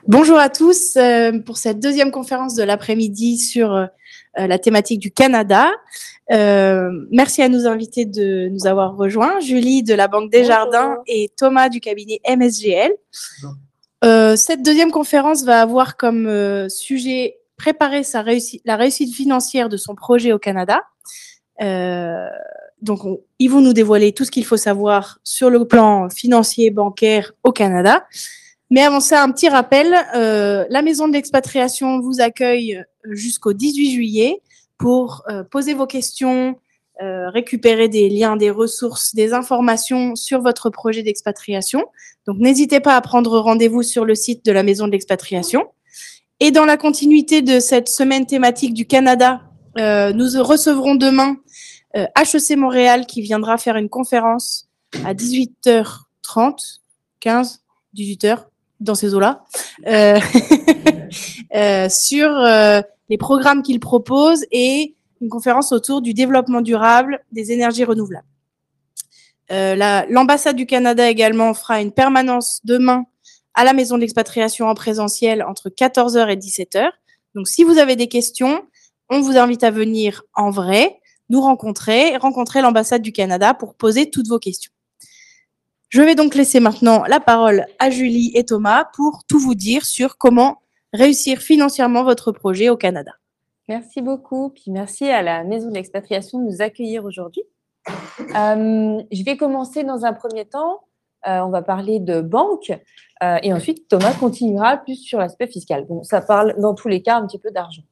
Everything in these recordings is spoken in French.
Bonjour à tous pour cette deuxième conférence de l'après-midi sur la thématique du Canada. Merci à nos invités de nous avoir rejoints, Julie de la Banque Desjardins et Thomas du cabinet MSGL. Cette deuxième conférence va avoir comme sujet préparer la réussite financière de son projet au Canada. Donc, ils vont nous dévoiler tout ce qu'il faut savoir sur le plan financier, bancaire au Canada. Mais avant ça, un petit rappel, la Maison de l'Expatriation vous accueille jusqu'au 18 juillet pour poser vos questions, récupérer des liens, des ressources, des informations sur votre projet d'expatriation. Donc, n'hésitez pas à prendre rendez-vous sur le site de la Maison de l'Expatriation. Et dans la continuité de cette semaine thématique du Canada, nous recevrons demain HEC Montréal qui viendra faire une conférence à 18h30, 15, 18h, dans ces eaux-là, sur les programmes qu'il propose et une conférence autour du développement durable des énergies renouvelables. L'ambassade du Canada également fera une permanence demain à la Maison de l'Expatriation en présentiel entre 14h et 17h. Donc, si vous avez des questions, on vous invite à venir en vrai, nous rencontrer l'ambassade du Canada pour poser toutes vos questions. Je vais donc laisser maintenant la parole à Julie et Thomas pour tout vous dire sur comment réussir financièrement votre projet au Canada. Merci beaucoup, puis merci à la Maison de l'Expatriation de nous accueillir aujourd'hui. Je vais commencer dans un premier temps, on va parler de banque et ensuite Thomas continuera plus sur l'aspect fiscal. Bon, ça parle dans tous les cas un petit peu d'argent.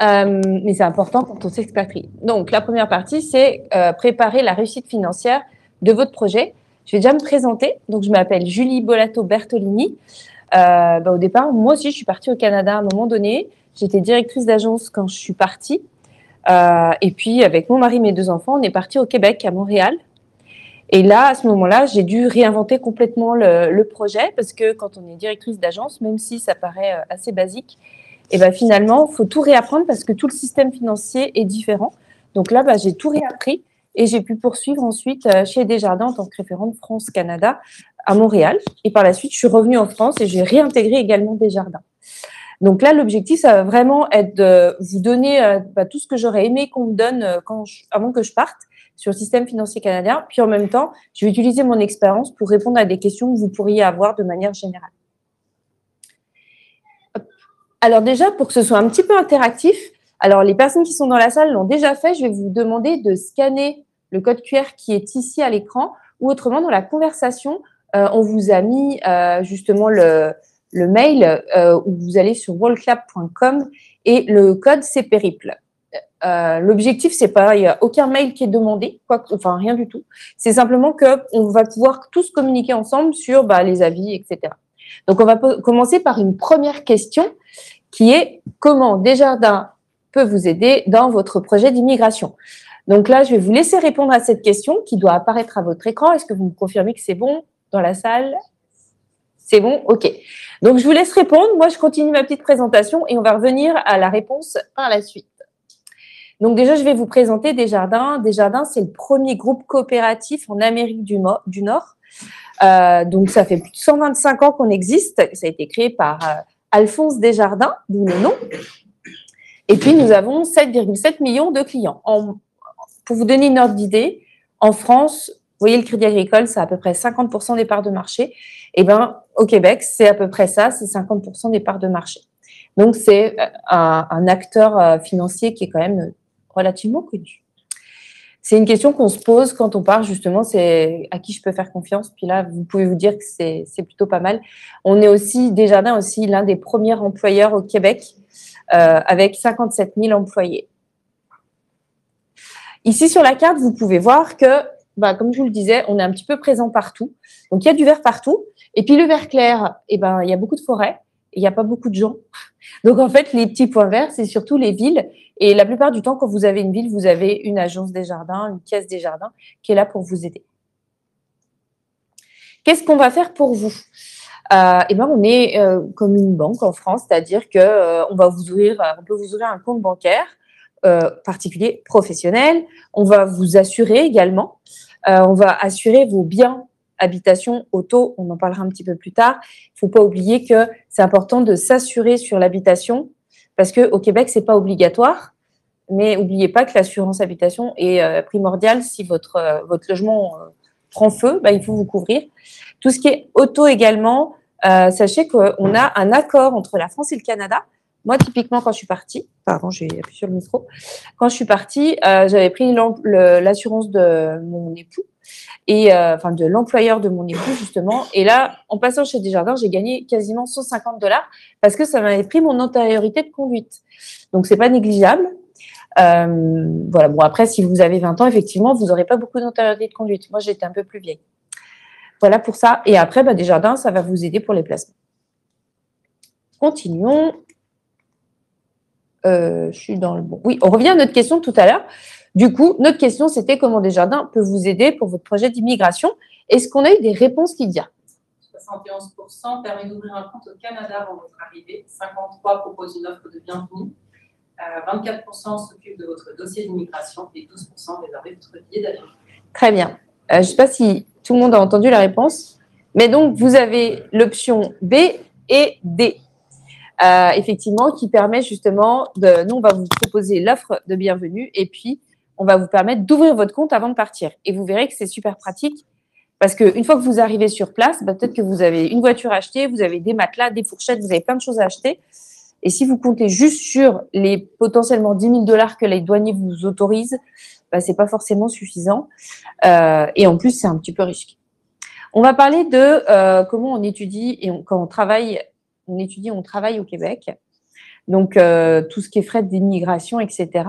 Mais c'est important quand on s'expatrie. Donc, la première partie, c'est préparer la réussite financière de votre projet. Je vais déjà me présenter. Donc, je m'appelle Julie Bolato-Bertolini. Au départ, moi aussi, je suis partie au Canada à un moment donné. J'étais directrice d'agence quand je suis partie. Et puis, avec mon mari et mes 2 enfants, on est partis au Québec, à Montréal. Et là, à ce moment-là, j'ai dû réinventer complètement le projet parce que quand on est directrice d'agence, même si ça paraît assez basique, et finalement, il faut tout réapprendre parce que tout le système financier est différent. Donc là, j'ai tout réappris et j'ai pu poursuivre ensuite chez Desjardins en tant que référente France-Canada à Montréal. Et par la suite, je suis revenue en France et j'ai réintégré également Desjardins. Donc là, l'objectif, ça va vraiment être de vous donner tout ce que j'aurais aimé qu'on me donne avant que je parte sur le système financier canadien. Puis en même temps, je vais utiliser mon expérience pour répondre à des questions que vous pourriez avoir de manière générale. Alors déjà, pour que ce soit un petit peu interactif, alors les personnes qui sont dans la salle l'ont déjà fait, je vais vous demander de scanner le code QR qui est ici à l'écran ou autrement dans la conversation, on vous a mis justement le mail où vous allez sur worldclap.com et le code c'est périple. L'objectif, c'est pas, il n'y a aucun mail qui est demandé, rien du tout. C'est simplement qu'on va pouvoir tous communiquer ensemble sur les avis, etc. Donc, on va commencer par une première question qui est comment Desjardins peut vous aider dans votre projet d'immigration. Donc là, je vais vous laisser répondre à cette question qui doit apparaître à votre écran. Est-ce que vous me confirmez que c'est bon dans la salle? C'est bon? OK. Donc, je vous laisse répondre. Moi, je continue ma petite présentation et on va revenir à la réponse par la suite. Donc, déjà, je vais vous présenter Desjardins. Desjardins, c'est le premier groupe coopératif en Amérique du Nord. Donc, ça fait plus de 125 ans qu'on existe. Ça a été créé par Alphonse Desjardins, d'où le nom. Et puis, nous avons 7,7 millions de clients. Pour vous donner une ordre d'idée, en France, vous voyez, le Crédit Agricole, c'est à peu près 50% des parts de marché. Et au Québec, c'est à peu près ça, c'est 50% des parts de marché. Donc, c'est un acteur financier qui est quand même relativement connu. C'est une question qu'on se pose quand on part justement, c'est à qui je peux faire confiance. Puis là, vous pouvez vous dire que c'est plutôt pas mal. On est aussi, Desjardins aussi, l'un des premiers employeurs au Québec avec 57 000 employés. Ici, sur la carte, vous pouvez voir que, comme je vous le disais, on est un petit peu présent partout. Donc, il y a du vert partout. Et puis, le vert clair, il y a beaucoup de forêts. Il n'y a pas beaucoup de gens. Donc, en fait, les petits points verts, c'est surtout les villes. Et la plupart du temps, quand vous avez une ville, vous avez une agence Desjardins, une caisse Desjardins qui est là pour vous aider. Qu'est-ce qu'on va faire pour vous? On est comme une banque en France, c'est-à-dire qu'on peut vous ouvrir un compte bancaire particulier, professionnel. On va vous assurer également. On va assurer vos biens habitation, auto, on en parlera un petit peu plus tard. Il ne faut pas oublier que c'est important de s'assurer sur l'habitation parce qu'au Québec, ce n'est pas obligatoire. Mais n'oubliez pas que l'assurance habitation est primordiale. Si votre logement prend feu, il faut vous couvrir. Tout ce qui est auto également, sachez qu'on a un accord entre la France et le Canada. Moi, typiquement, quand je suis partie, pardon, j'ai appuyé sur le micro. Quand je suis partie, j'avais pris l'assurance de mon époux et de l'employeur de mon époux justement. Et là, en passant chez Desjardins, j'ai gagné quasiment $150 parce que ça m'avait pris mon antériorité de conduite. Donc, c'est pas négligeable. Voilà. Bon, après, si vous avez 20 ans, effectivement, vous n'aurez pas beaucoup d'antériorité de conduite. Moi, j'étais un peu plus vieille. Voilà pour ça. Et après, Desjardins, ça va vous aider pour les placements. Continuons. Je suis dans le bon. Oui, on revient à notre question tout à l'heure. Du coup, notre question, c'était comment Desjardins peut vous aider pour votre projet d'immigration. Est-ce qu'on a eu des réponses, Lydia? 71% permet d'ouvrir un compte au Canada avant votre arrivée. 53% proposent une offre de bienvenue. 24% s'occupent de votre dossier d'immigration et 12% réservent votre billet d'avion. Très bien. Je ne sais pas si tout le monde a entendu la réponse, mais donc vous avez l'option B et D. Effectivement, qui permet justement nous, on va vous proposer l'offre de bienvenue et puis on va vous permettre d'ouvrir votre compte avant de partir. Et vous verrez que c'est super pratique parce qu'une fois que vous arrivez sur place, peut-être que vous avez une voiture à acheter, vous avez des matelas, des fourchettes, vous avez plein de choses à acheter. Et si vous comptez juste sur les potentiellement $10 000 que les douaniers vous autorisent, ce n'est pas forcément suffisant. Et en plus, c'est un petit peu risqué. On va parler de comment on étudie et quand on travaille. On étudie, on travaille au Québec. Donc, tout ce qui est frais d'immigration, etc.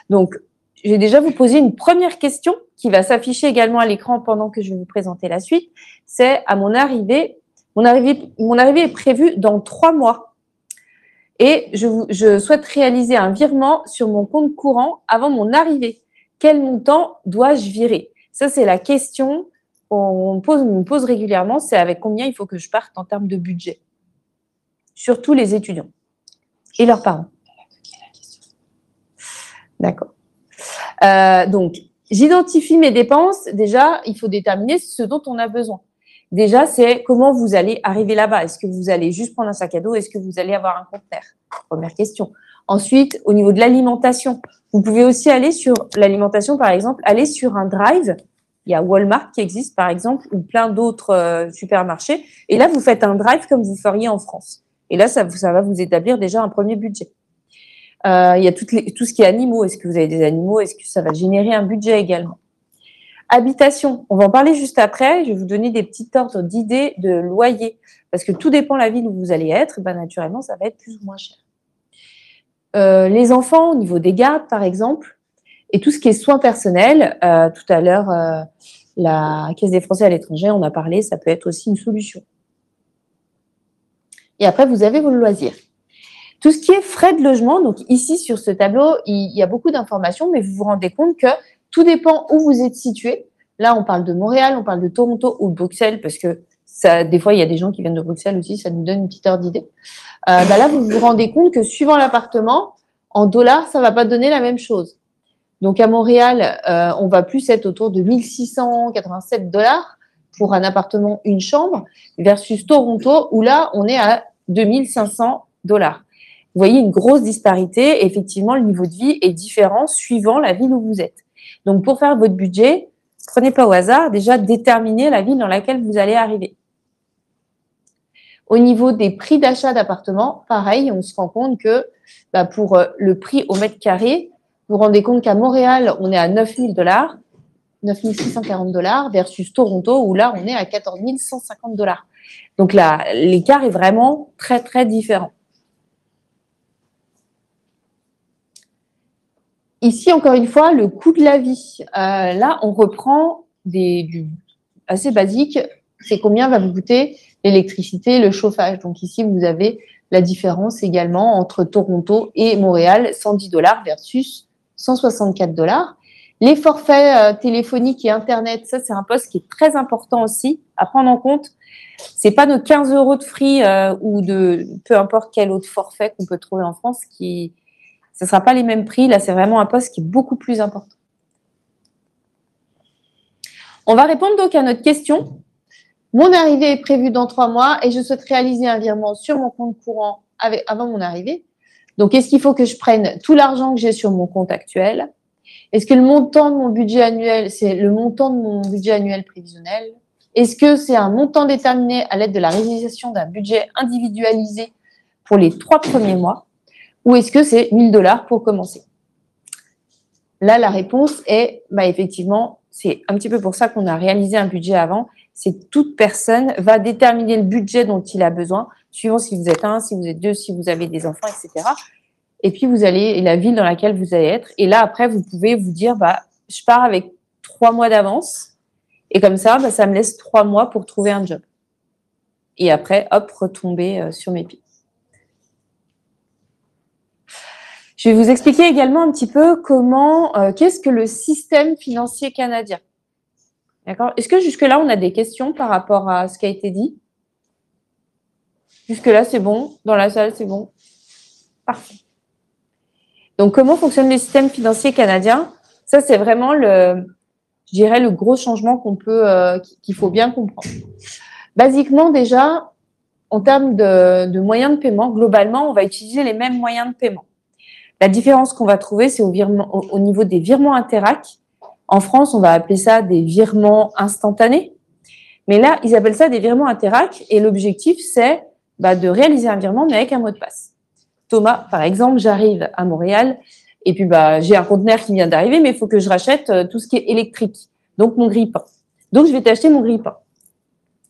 Donc, je vais déjà vous poser une première question qui va s'afficher également à l'écran pendant que je vais vous présenter la suite. C'est à mon arrivée. Mon arrivée est prévue dans 3 mois. Et je souhaite réaliser un virement sur mon compte courant avant mon arrivée. Quel montant dois-je virer? Ça, c'est la question qu'on me pose régulièrement. C'est avec combien il faut que je parte en termes de budget. Surtout les étudiants et leurs parents. D'accord. Donc, j'identifie mes dépenses. Déjà, il faut déterminer ce dont on a besoin. Déjà, c'est comment vous allez arriver là-bas. Est-ce que vous allez juste prendre un sac à dos? Est-ce que vous allez avoir un conteneur? Première question. Ensuite, au niveau de l'alimentation, vous pouvez aussi aller sur l'alimentation, par exemple, aller sur un drive. Il y a Walmart qui existe, par exemple, ou plein d'autres supermarchés. Et là, vous faites un drive comme vous feriez en France. Et là, ça va vous établir déjà un premier budget. Il y a tout ce qui est animaux. Est-ce que vous avez des animaux? Est-ce que ça va générer un budget également? Habitation, on va en parler juste après. Je vais vous donner des petits ordres d'idées de loyer. Parce que tout dépend de la ville où vous allez être. Naturellement, ça va être plus ou moins cher. Les enfants, au niveau des gardes, par exemple, et tout ce qui est soins personnels. Tout à l'heure, la Caisse des Français à l'étranger, on a parlé, ça peut être aussi une solution. Et après, vous avez vos loisirs. Tout ce qui est frais de logement, donc ici, sur ce tableau, il y a beaucoup d'informations, mais vous vous rendez compte que tout dépend où vous êtes situé. Là, on parle de Montréal, on parle de Toronto ou de Bruxelles, parce que des fois, il y a des gens qui viennent de Bruxelles aussi, ça nous donne une petite ordre d'idée. Là, vous vous rendez compte que suivant l'appartement, en dollars, ça ne va pas donner la même chose. Donc, à Montréal, on va plus être autour de 1687 $ pour un appartement, une chambre, versus Toronto, où là, on est à 2500 $. Vous voyez une grosse disparité. Effectivement, le niveau de vie est différent suivant la ville où vous êtes. Donc, pour faire votre budget, prenez pas au hasard, déjà déterminez la ville dans laquelle vous allez arriver. Au niveau des prix d'achat d'appartements, pareil, on se rend compte que pour le prix au mètre carré, vous vous rendez compte qu'à Montréal, on est à 9000 $, 9640 $ versus Toronto, où là, on est à 14 150 $. Donc là, l'écart est vraiment très, très différent. Ici, encore une fois, le coût de la vie. Là, on reprend du assez basique. C'est combien va vous coûter l'électricité, le chauffage. Donc ici, vous avez la différence également entre Toronto et Montréal, 110 $ versus 164 $. Les forfaits téléphoniques et Internet, ça, c'est un poste qui est très important aussi à prendre en compte. C'est pas nos 15 € de free ou de peu importe quel autre forfait qu'on peut trouver en France ce ne sera pas les mêmes prix. Là, c'est vraiment un poste qui est beaucoup plus important. On va répondre donc à notre question. Mon arrivée est prévue dans 3 mois et je souhaite réaliser un virement sur mon compte courant avant mon arrivée. Donc, est-ce qu'il faut que je prenne tout l'argent que j'ai sur mon compte actuel? Est-ce que le montant de mon budget annuel, c'est le montant de mon budget annuel prévisionnel? Est-ce que c'est un montant déterminé à l'aide de la réalisation d'un budget individualisé pour les 3 premiers mois? Ou est-ce que c'est 1 000 $ pour commencer? Là, la réponse est, effectivement, c'est un petit peu pour ça qu'on a réalisé un budget avant. C'est que toute personne va déterminer le budget dont il a besoin, suivant si vous êtes 1, si vous êtes 2, si vous avez des enfants, etc. Et puis, et la ville dans laquelle vous allez être. Et là, après, vous pouvez vous dire, je pars avec 3 mois d'avance. Et comme ça, ça me laisse 3 mois pour trouver un job. Et après, hop, retomber sur mes pieds. Je vais vous expliquer également un petit peu qu'est-ce que le système financier canadien. D'accord? Est-ce que jusque-là, on a des questions par rapport à ce qui a été dit? Jusque-là, c'est bon? Dans la salle, c'est bon? Parfait. Donc, comment fonctionne le système financier canadien? Ça, c'est vraiment le gros changement qu'il faut bien comprendre. Basiquement, déjà, en termes de moyens de paiement, globalement, on va utiliser les mêmes moyens de paiement. La différence qu'on va trouver, c'est au niveau des virements Interac. En France, on va appeler ça des virements instantanés. Mais là, ils appellent ça des virements Interac. Et l'objectif, c'est de réaliser un virement, mais avec un mot de passe. Thomas, par exemple, j'arrive à Montréal et puis j'ai un conteneur qui vient d'arriver, mais il faut que je rachète tout ce qui est électrique, donc mon grille-pain. Donc, je vais t'acheter mon grille-pain.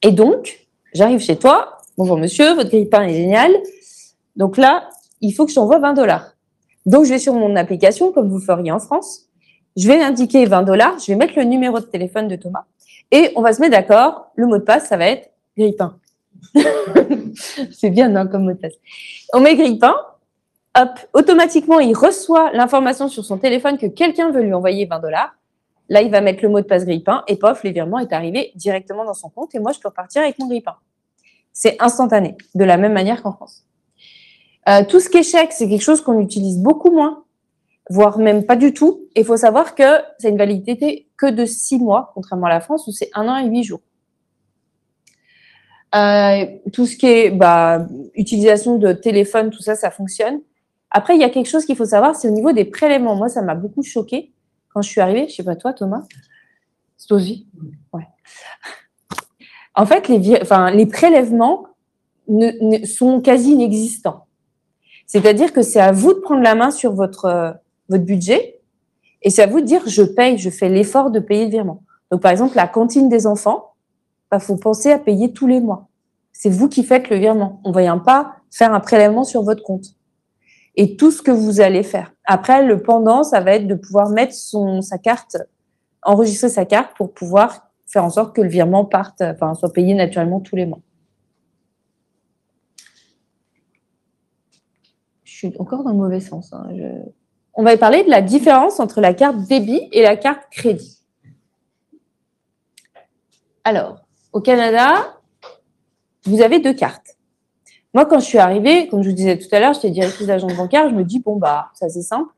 Et donc, j'arrive chez toi. Bonjour monsieur, votre grille-pain est génial. Donc là, il faut que je t'envoie 20 $. Donc, je vais sur mon application, comme vous feriez en France. Je vais indiquer 20 $. Je vais mettre le numéro de téléphone de Thomas. Et on va se mettre d'accord. Le mot de passe, ça va être grille-pain. C'est bien, non, comme mot de passe. On met grille-pain. Hop, automatiquement, il reçoit l'information sur son téléphone que quelqu'un veut lui envoyer 20 $. Là, il va mettre le mot de passe grille-pain et pof, le virement est arrivé directement dans son compte et moi, je peux repartir avec mon grille-pain. C'est instantané, de la même manière qu'en France. Tout ce qui est chèque, c'est quelque chose qu'on utilise beaucoup moins, voire même pas du tout. Et il faut savoir que c'est une validité que de 6 mois, contrairement à la France où c'est 1 an et 8 jours. Tout ce qui est utilisation de téléphone, tout ça, ça fonctionne. Après, il y a quelque chose qu'il faut savoir, c'est au niveau des prélèvements. Moi, ça m'a beaucoup choquée quand je suis arrivée. Je sais pas toi, Thomas. C'est toi aussi ? Ouais. En fait, les prélèvements sont quasi inexistants. C'est-à-dire que c'est à vous de prendre la main sur votre budget et c'est à vous de dire je paye, je fais l'effort de payer le virement. Donc, par exemple, la cantine des enfants, faut penser à payer tous les mois. C'est vous qui faites le virement. On ne vient pas faire un prélèvement sur votre compte. Et tout ce que vous allez faire. Après, le pendant, ça va être de pouvoir mettre sa carte, enregistrer sa carte pour pouvoir faire en sorte que le virement soit payé naturellement tous les mois. Je suis encore dans le mauvais sens. On va parler de la différence entre la carte débit et la carte crédit. Alors, au Canada, vous avez 2 cartes. Moi, quand je suis arrivée, comme je vous disais tout à l'heure, j'étais directrice d'agence bancaire, je me dis, ça c'est simple.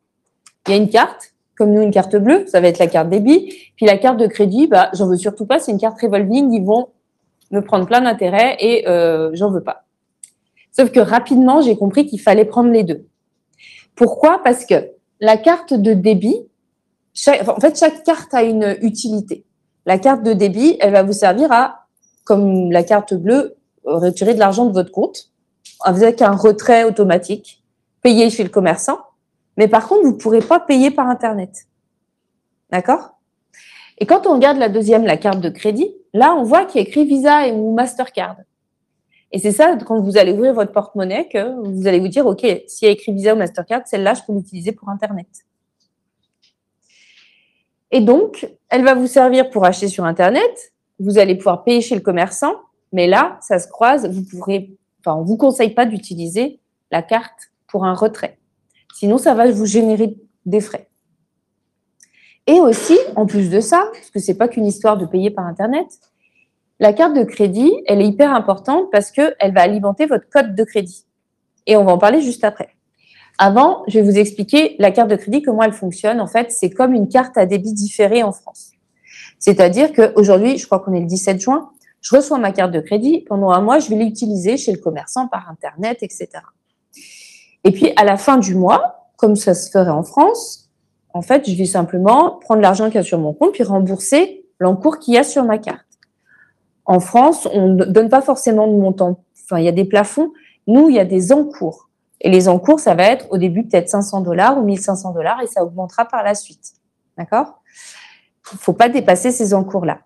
Il y a une carte, comme nous, une carte bleue, ça va être la carte débit. Puis la carte de crédit, j'en veux surtout pas, c'est une carte revolving, ils vont me prendre plein d'intérêts et j'en veux pas. Sauf que rapidement, j'ai compris qu'il fallait prendre les deux. Pourquoi? Parce que la carte de débit, chaque carte a une utilité. La carte de débit, elle va vous servir à, comme la carte bleue, retirer de l'argent de votre compte avec un retrait automatique, payer chez le commerçant. Mais par contre, vous ne pourrez pas payer par Internet. D'accord? Et quand on regarde la deuxième, la carte de crédit, là, on voit qu'il y a écrit Visa ou Mastercard. Et c'est ça, quand vous allez ouvrir votre porte-monnaie, que vous allez vous dire, OK, s'il y a écrit Visa ou Mastercard, celle-là, je peux l'utiliser pour Internet. Et donc, elle va vous servir pour acheter sur Internet. Vous allez pouvoir payer chez le commerçant. Mais là, ça se croise. On ne vous conseille pas d'utiliser la carte pour un retrait. Sinon, ça va vous générer des frais. Et aussi, en plus de ça, parce que ce n'est pas qu'une histoire de payer par Internet, la carte de crédit, elle est hyper importante parce qu'elle va alimenter votre code de crédit. Et on va en parler juste après. Avant, je vais vous expliquer la carte de crédit, comment elle fonctionne. En fait, c'est comme une carte à débit différé en France. C'est-à-dire qu'aujourd'hui, je crois qu'on est le 17 juin, je reçois ma carte de crédit, pendant un mois, je vais l'utiliser chez le commerçant par Internet, etc. Et puis, à la fin du mois, comme ça se ferait en France, en fait, je vais simplement prendre l'argent qu'il y a sur mon compte puis rembourser l'encours qu'il y a sur ma carte. En France, on ne donne pas forcément de montant. Enfin, il y a des plafonds. Nous, il y a des encours. Et les encours, ça va être au début peut-être $500 ou $1 500 et ça augmentera par la suite. D'accord ? Il ne faut pas dépasser ces encours-là.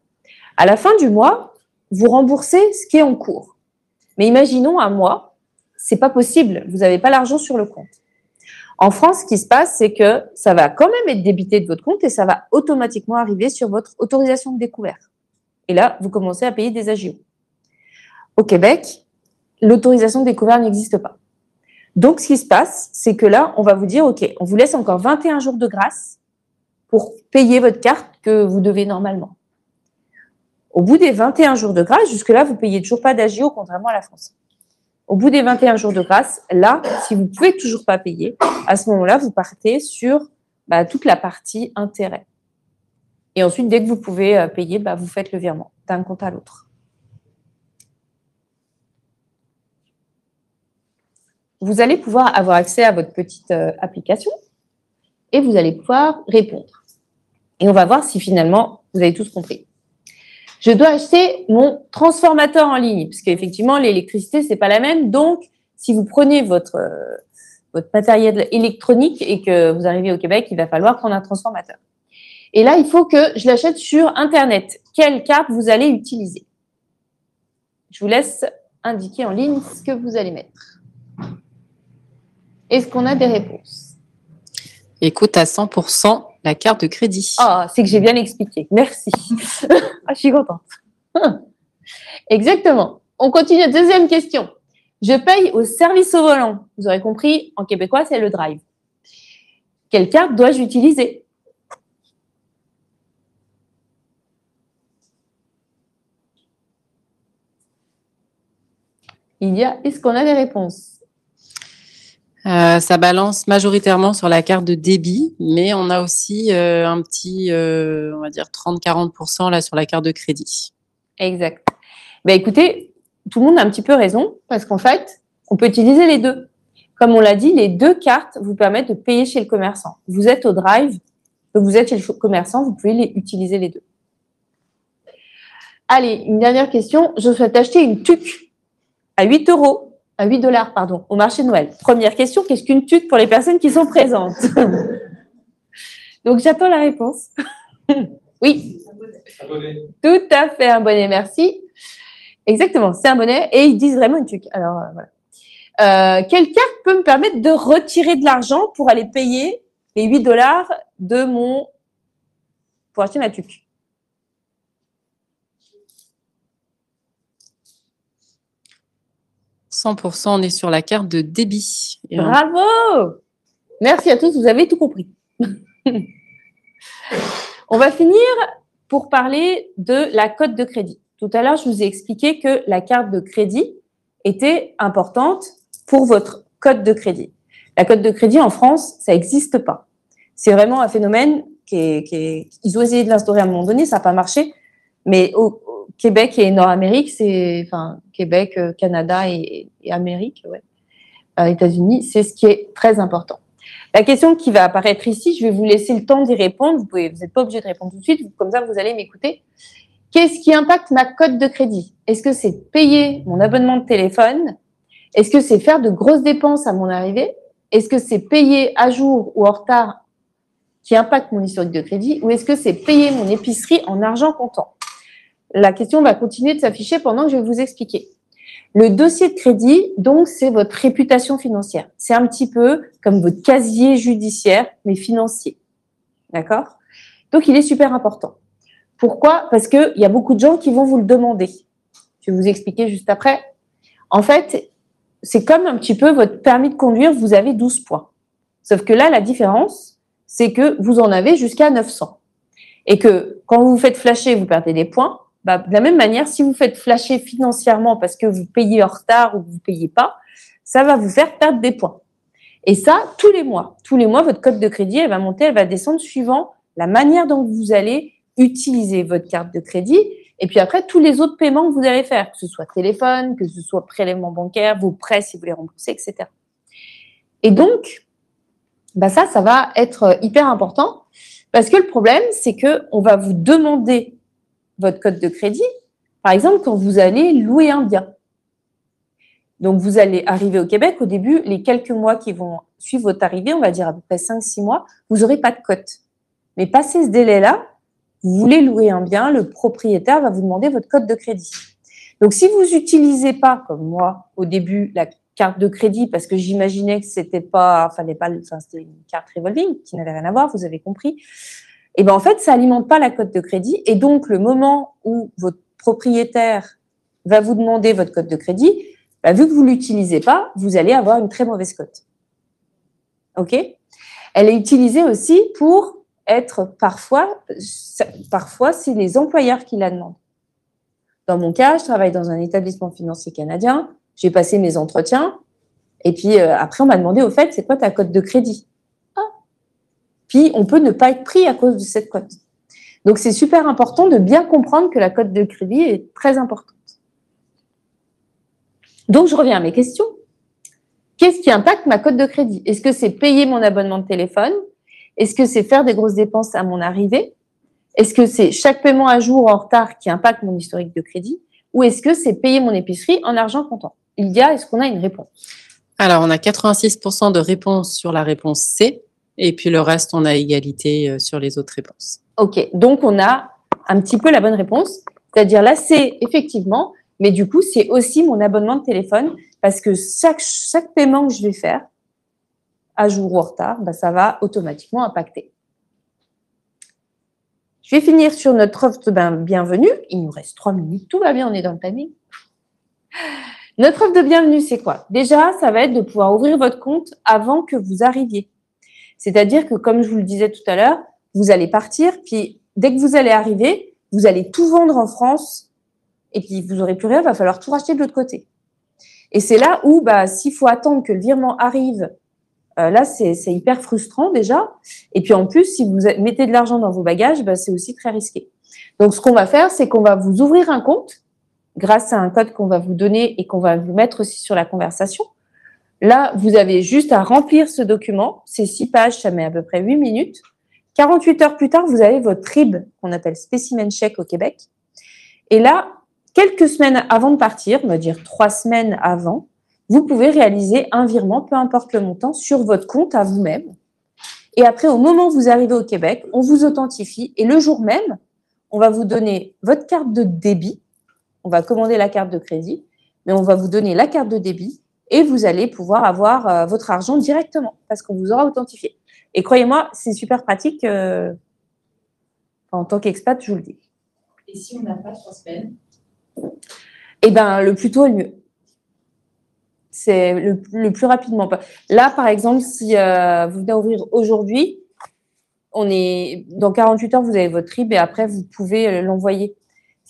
À la fin du mois, vous remboursez ce qui est en cours. Mais imaginons un mois, c'est pas possible. Vous n'avez pas l'argent sur le compte. En France, ce qui se passe, c'est que ça va quand même être débité de votre compte et ça va automatiquement arriver sur votre autorisation de découvert. Et là, vous commencez à payer des agios. Au Québec, l'autorisation de découvert n'existe pas. Donc, ce qui se passe, c'est que là, on va vous dire, OK, on vous laisse encore 21 jours de grâce pour payer votre carte que vous devez normalement. Au bout des 21 jours de grâce, jusque-là, vous ne payez toujours pas d'agio, contrairement à la France. Au bout des 21 jours de grâce, là, si vous ne pouvez toujours pas payer, à ce moment-là, vous partez sur toute la partie intérêt. Et ensuite, dès que vous pouvez payer, vous faites le virement d'un compte à l'autre. Vous allez pouvoir avoir accès à votre petite application et vous allez pouvoir répondre. Et on va voir si finalement, vous avez tous compris. Je dois acheter mon transformateur en ligne, parce qu'effectivement, l'électricité, c'est pas la même. Donc, si vous prenez votre matériel électronique et que vous arrivez au Québec, il va falloir prendre un transformateur. Et là, il faut que je l'achète sur Internet. Quelle carte vous allez utiliser? Je vous laisse indiquer en ligne ce que vous allez mettre. Est-ce qu'on a des réponses? Écoute, à 100% la carte de crédit. Ah, c'est que j'ai bien expliqué. Merci. Je suis contente. Exactement. On continue. Deuxième question. Je paye au service au volant. Vous aurez compris, en québécois, c'est le drive. Quelle carte dois-je utiliser? Est-ce qu'on a des réponses? Ça balance majoritairement sur la carte de débit, mais on a aussi un petit, on va dire 30-40% là sur la carte de crédit. Exact. Écoutez, tout le monde a un petit peu raison, parce qu'en fait, on peut utiliser les deux. Comme on l'a dit, les deux cartes vous permettent de payer chez le commerçant. Vous êtes au drive, vous êtes chez le commerçant, vous pouvez utiliser les deux. Allez, une dernière question. Je souhaite acheter une tuque à 8 $, pardon, au marché de Noël. Première question, qu'est-ce qu'une tuque pour les personnes qui sont présentes? Donc, j'attends la réponse. Oui. Un bonnet. Tout à fait, un bonnet, merci. Exactement, c'est un bonnet et ils disent vraiment une tuque. Alors, voilà. Quelle carte peut me permettre de retirer de l'argent pour aller payer les 8 $ pour acheter ma tuque? « 100%, on est sur la carte de débit. Et bravo! Merci à tous, vous avez tout compris. On va finir pour parler de la cote de crédit. Tout à l'heure, je vous ai expliqué que la carte de crédit était importante pour votre cote de crédit. La cote de crédit en France, ça n'existe pas. C'est vraiment un phénomène ils ont essayé de l'instaurer à un moment donné, ça n'a pas marché, mais au Québec et Nord-Amérique, Québec, Canada et Amérique, États-Unis, c'est ce qui est très important. La question qui va apparaître ici, je vais vous laisser le temps d'y répondre. Vous n'êtes pas obligé de répondre tout de suite, comme ça vous allez m'écouter. Qu'est-ce qui impacte ma cote de crédit? Est-ce que c'est payer mon abonnement de téléphone? Est-ce que c'est faire de grosses dépenses à mon arrivée? Est-ce que c'est payer à jour ou en retard qui impacte mon historique de crédit? Ou est-ce que c'est payer mon épicerie en argent comptant? La question va continuer de s'afficher pendant que je vais vous expliquer. Le dossier de crédit, donc, c'est votre réputation financière. C'est un petit peu comme votre casier judiciaire, mais financier. D'accord? Donc, il est super important. Pourquoi? Parce qu'il y a beaucoup de gens qui vont vous le demander. Je vais vous expliquer juste après. En fait, c'est comme un petit peu votre permis de conduire, vous avez 12 points. Sauf que là, la différence, c'est que vous en avez jusqu'à 900. Et que quand vous vous faites flasher, vous perdez des points. De la même manière, si vous faites flasher financièrement parce que vous payez en retard ou que vous ne payez pas, ça va vous faire perdre des points. Et ça, tous les mois. Tous les mois, votre cote de crédit, elle va monter, elle va descendre suivant la manière dont vous allez utiliser votre carte de crédit Et puis après, tous les autres paiements que vous allez faire, que ce soit téléphone, que ce soit prélèvement bancaire, vos prêts si vous les remboursez, etc. Et donc, ça va être hyper important parce que le problème, c'est qu'on va vous demander votre code de crédit, par exemple, quand vous allez louer un bien. Donc, vous allez arriver au Québec, au début, les quelques mois qui vont suivre votre arrivée, on va dire à peu près 5-6 mois, vous n'aurez pas de cote. Mais passé ce délai-là, vous voulez louer un bien, le propriétaire va vous demander votre code de crédit. Donc, si vous n'utilisez pas, comme moi, au début, la carte de crédit, parce que j'imaginais que c'était une carte revolving qui n'avait rien à voir, vous avez compris. Et ben en fait, ça alimente pas la cote de crédit. Et donc, le moment où votre propriétaire va vous demander votre code de crédit, vu que vous l'utilisez pas, vous allez avoir une très mauvaise cote. OK ? Elle est utilisée aussi pour être parfois, c'est les employeurs qui la demandent. Dans mon cas, je travaille dans un établissement financier canadien, j'ai passé mes entretiens, et puis après, on m'a demandé, au fait, c'est quoi ta cote de crédit ? Puis, on peut ne pas être pris à cause de cette cote. Donc, c'est super important de bien comprendre que la cote de crédit est très importante. Donc, je reviens à mes questions. Qu'est-ce qui impacte ma cote de crédit ? Est-ce que c'est payer mon abonnement de téléphone ? Est-ce que c'est faire des grosses dépenses à mon arrivée ? Est-ce que c'est chaque paiement à jour ou en retard qui impacte mon historique de crédit ? Ou est-ce que c'est payer mon épicerie en argent comptant ? Est-ce qu'on a une réponse ? Alors, on a 86% de réponses sur la réponse C. Et puis le reste, on a égalité sur les autres réponses. OK, donc on a un petit peu la bonne réponse. C'est-à-dire là, c'est effectivement, mais du coup, c'est aussi mon abonnement de téléphone parce que chaque paiement que je vais faire, à jour ou en retard, ça va automatiquement impacter. Je vais finir sur notre offre de bienvenue. Il nous reste 3 minutes, tout va bien, on est dans le timing. Notre offre de bienvenue, c'est quoi ? Déjà, ça va être de pouvoir ouvrir votre compte avant que vous arriviez. C'est-à-dire que, comme je vous le disais tout à l'heure, vous allez partir, puis dès que vous allez arriver, vous allez tout vendre en France, et puis vous n'aurez plus rien, il va falloir tout racheter de l'autre côté. Et c'est là où, s'il faut attendre que le virement arrive, là, c'est hyper frustrant déjà. Et puis en plus, si vous mettez de l'argent dans vos bagages, c'est aussi très risqué. Donc, ce qu'on va faire, c'est qu'on va vous ouvrir un compte grâce à un code qu'on va vous donner et qu'on va vous mettre aussi sur la conversation. Là, vous avez juste à remplir ce document. C'est 6 pages, ça met à peu près 8 minutes. 48 heures plus tard, vous avez votre RIB, qu'on appelle Specimen Check au Québec. Et là, quelques semaines avant de partir, on va dire 3 semaines avant, vous pouvez réaliser un virement, peu importe le montant, sur votre compte à vous-même. Et après, au moment où vous arrivez au Québec, on vous authentifie. Et le jour même, on va vous donner votre carte de débit. On va commander la carte de crédit, mais on va vous donner la carte de débit. Et vous allez pouvoir avoir votre argent directement parce qu'on vous aura authentifié. Et croyez-moi, c'est super pratique. En tant qu'expat, je vous le dis. Et si on n'a pas 3 semaines ? Le plus tôt est le mieux. C'est le plus rapidement. Là, par exemple, si vous venez ouvrir aujourd'hui, dans 48 heures, vous avez votre RIB et après, vous pouvez l'envoyer.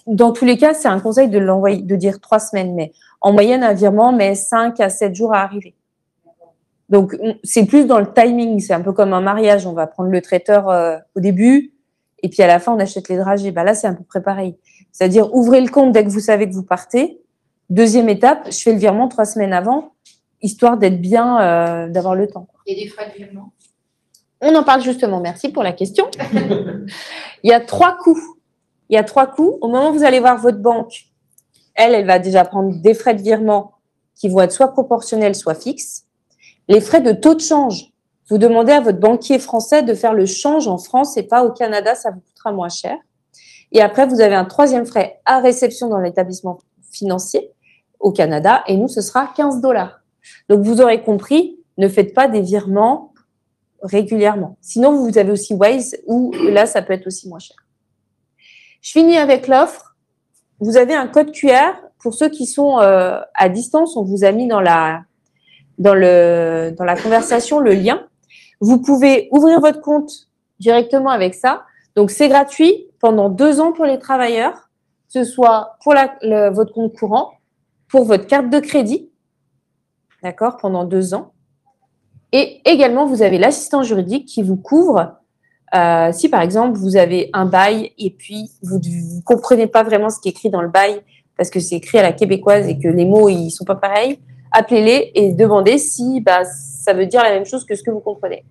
Dans tous les cas, c'est un conseil de l'envoyer, de dire 3 semaines, mais en moyenne, un virement met 5 à 7 jours à arriver. Donc, c'est plus dans le timing. C'est un peu comme un mariage. On va prendre le traiteur au début et puis à la fin, on achète les dragées. Là, c'est à peu près pareil. C'est-à-dire, ouvrez le compte dès que vous savez que vous partez. Deuxième étape, je fais le virement 3 semaines avant, histoire d'être bien, d'avoir le temps. Il y a des frais de virement ? On en parle justement. Merci pour la question. Il y a 3 coûts. Au moment où vous allez voir votre banque, elle va déjà prendre des frais de virement qui vont être soit proportionnels, soit fixes. Les frais de taux de change, vous demandez à votre banquier français de faire le change en France et pas au Canada, ça vous coûtera moins cher. Et après, vous avez un 3e frais à réception dans l'établissement financier au Canada et nous, ce sera 15 $. Donc, vous aurez compris, ne faites pas des virements régulièrement. Sinon, vous avez aussi Waze où là, ça peut être aussi moins cher. Je finis avec l'offre. Vous avez un code QR. Pour ceux qui sont à distance, on vous a mis dans la conversation le lien. Vous pouvez ouvrir votre compte directement avec ça. Donc, c'est gratuit pendant 2 ans pour les travailleurs, que ce soit pour votre compte courant, pour votre carte de crédit, d'accord, pendant 2 ans. Et également, vous avez l'assistant juridique qui vous couvre Si par exemple vous avez un bail et puis vous ne comprenez pas vraiment ce qui est écrit dans le bail parce que c'est écrit à la québécoise et que les mots ils sont pas pareils, appelez-les et demandez si ça veut dire la même chose que ce que vous comprenez.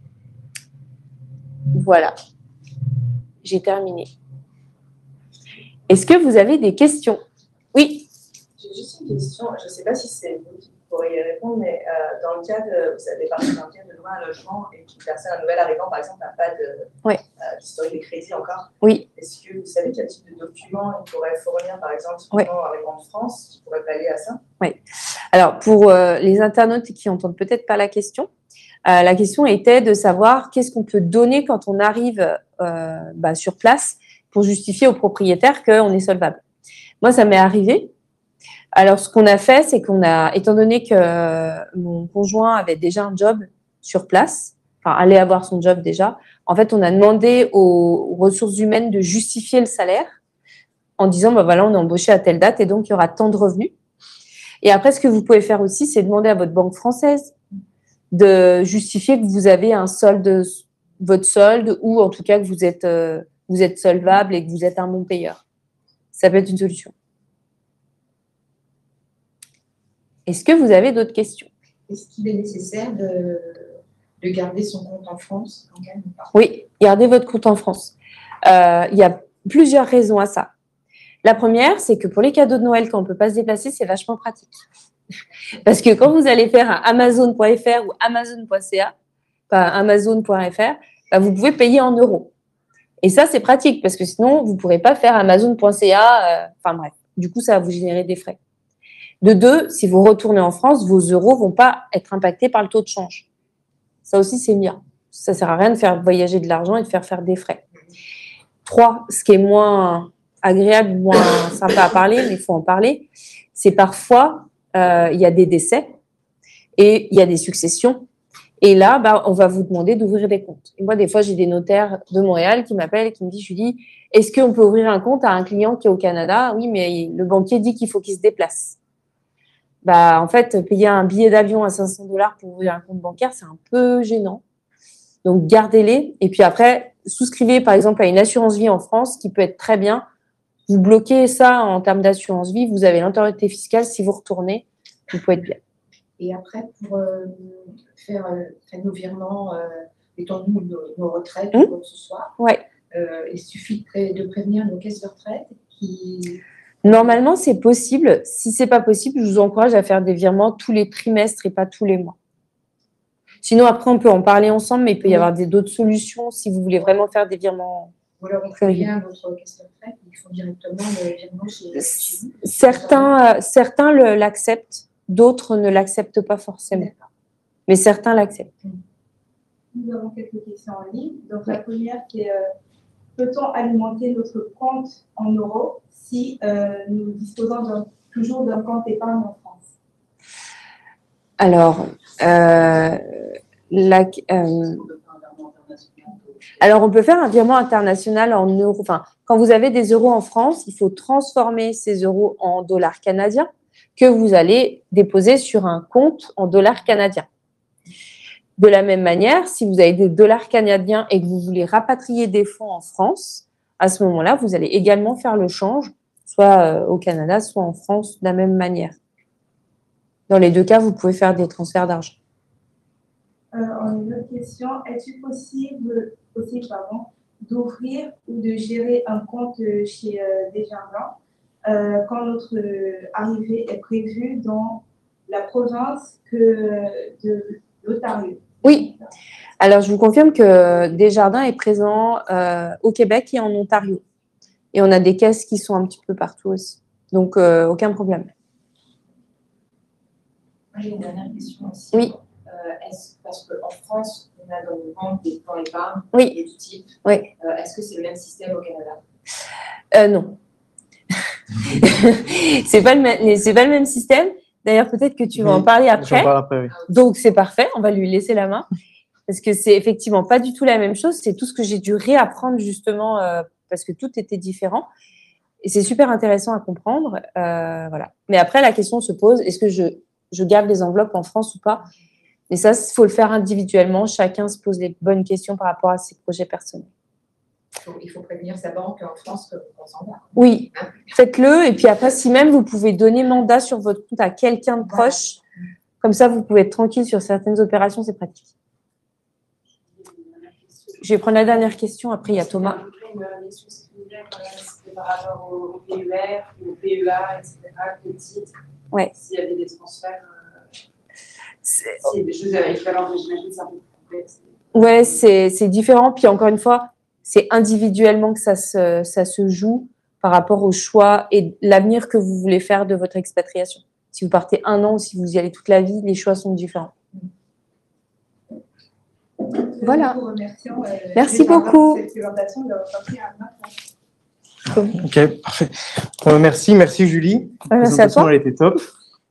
Voilà, j'ai terminé. Est-ce que vous avez des questions? Oui. J'ai juste une question, je ne sais pas si c'est vous qui pourriez y répondre, mais dans le cas de, vous avez parlé dans le cas de louer un logement et qu'une personne, un nouvel arrivant, par exemple, n'a pas d'historique de crédit encore. Oui. Est-ce que vous savez quel type de documents il pourrait fournir, par exemple, en arrivant en France, qui pourrait pallier à ça? Oui. Alors, pour les internautes qui n'entendent peut-être pas la question était de savoir qu'est-ce qu'on peut donner quand on arrive sur place pour justifier au propriétaire qu'on est solvable. Moi, ça m'est arrivé. Alors, ce qu'on a fait, c'est étant donné que mon conjoint avait déjà un job sur place, enfin, allait avoir son job déjà, en fait, on a demandé aux ressources humaines de justifier le salaire en disant, voilà, on est embauché à telle date et donc il y aura tant de revenus. Et après, ce que vous pouvez faire aussi, c'est demander à votre banque française de justifier que vous avez un solde, votre solde, ou en tout cas que vous êtes solvable et que vous êtes un bon payeur. Ça peut être une solution. Est-ce que vous avez d'autres questions? Est-ce qu'il est nécessaire de garder son compte en France quand même ou pas? Oui, gardez votre compte en France. Il y a plusieurs raisons à ça. La première, c'est que pour les cadeaux de Noël, quand on ne peut pas se déplacer, c'est vachement pratique. Parce que quand vous allez faire un Amazon.fr ou Amazon.ca, pas Amazon.fr, vous pouvez payer en euros. Et ça, c'est pratique parce que sinon, vous ne pourrez pas faire Amazon.ca. Enfin bref, du coup, ça va vous générer des frais. De deux, si vous retournez en France, vos euros ne vont pas être impactés par le taux de change. Ça aussi, c'est bien. Ça ne sert à rien de faire voyager de l'argent et de faire des frais. 3, ce qui est moins agréable, moins sympa à parler, mais il faut en parler, c'est parfois, il y a des décès et il y a des successions. Et là, on va vous demander d'ouvrir des comptes. Et moi, des fois, j'ai des notaires de Montréal qui m'appellent et qui me disent, Julie, est-ce qu'on peut ouvrir un compte à un client qui est au Canada? Oui, mais le banquier dit qu'il faut qu'il se déplace. En fait, payer un billet d'avion à 500 $ pour ouvrir un compte bancaire, c'est un peu gênant. Donc, gardez-les. Et puis après, souscrivez, par exemple, à une assurance vie en France qui peut être très bien. Vous bloquez ça en termes d'assurance vie. Vous avez l'autorité fiscale. Si vous retournez, vous pouvez être bien. Et après, pour faire nos virements, mettons-nous nos retraites ou quoi que ce soit, il suffit de prévenir nos caisses de retraite qui... Normalement, c'est possible. Si ce n'est pas possible, je vous encourage à faire des virements tous les trimestres et pas tous les mois. Sinon, après, on peut en parler ensemble, mais il peut y avoir d'autres solutions si vous voulez vraiment faire des virements. Ou alors, on prévient notre caisse de retraite, ils font directement le virement chez vous. Certains l'acceptent, d'autres ne l'acceptent pas forcément. Mais certains l'acceptent. Nous avons quelques questions en ligne. Donc, la première, c'est peut-on alimenter notre compte en euros si nous disposons toujours d'un compte épargne en France? Alors, on peut faire un virement international en euros. Enfin, quand vous avez des euros en France, il faut transformer ces euros en dollars canadiens que vous allez déposer sur un compte en dollars canadiens. De la même manière, si vous avez des dollars canadiens et que vous voulez rapatrier des fonds en France, à ce moment-là, vous allez également faire le change, soit au Canada, soit en France, de la même manière. Dans les deux cas, vous pouvez faire des transferts d'argent. Une autre question, est-il possible d'ouvrir ou de gérer un compte chez Desjardins quand notre arrivée est prévue dans la province de l'Ontario? Oui. Alors, je vous confirme que Desjardins est présent au Québec et en Ontario. Et on a des caisses qui sont un petit peu partout aussi. Donc, aucun problème. J'ai une dernière question aussi. Oui. Parce qu'en France, on a dans le banque des plans épargne et du type. Oui. Est-ce que c'est le même système au Canada? Non. C'est pas le même système. D'ailleurs, peut-être que tu vas en parler après. Oui. Donc, c'est parfait. On va lui laisser la main. Parce que c'est effectivement pas du tout la même chose. C'est tout ce que j'ai dû réapprendre justement parce que tout était différent. Et c'est super intéressant à comprendre. Voilà. Mais après, la question se pose, est-ce que je garde les enveloppes en France ou pas? Et ça, il faut le faire individuellement. Chacun se pose les bonnes questions par rapport à ses projets personnels. il faut prévenir sa banque en France qu'on s'en va. Oui, faites-le. Et puis après, si même vous pouvez donner mandat sur votre compte à quelqu'un de proche, comme ça, vous pouvez être tranquille sur certaines opérations, c'est pratique. Je vais prendre la dernière question. Après, il y a Thomas. Par rapport au PER, au PEA, etc., le titre, s'il y avait des transferts, s'il y a des choses équivalentes, j'imagine que c'est un peu plus complexe. Ouais, c'est différent. Puis encore une fois, c'est individuellement que ça se joue par rapport au choix et l'avenir que vous voulez faire de votre expatriation. Si vous partez 1 an ou si vous y allez toute la vie, les choix sont différents. Voilà. Merci beaucoup. Ok, parfait. Merci Julie. Merci à toi. Elle était top.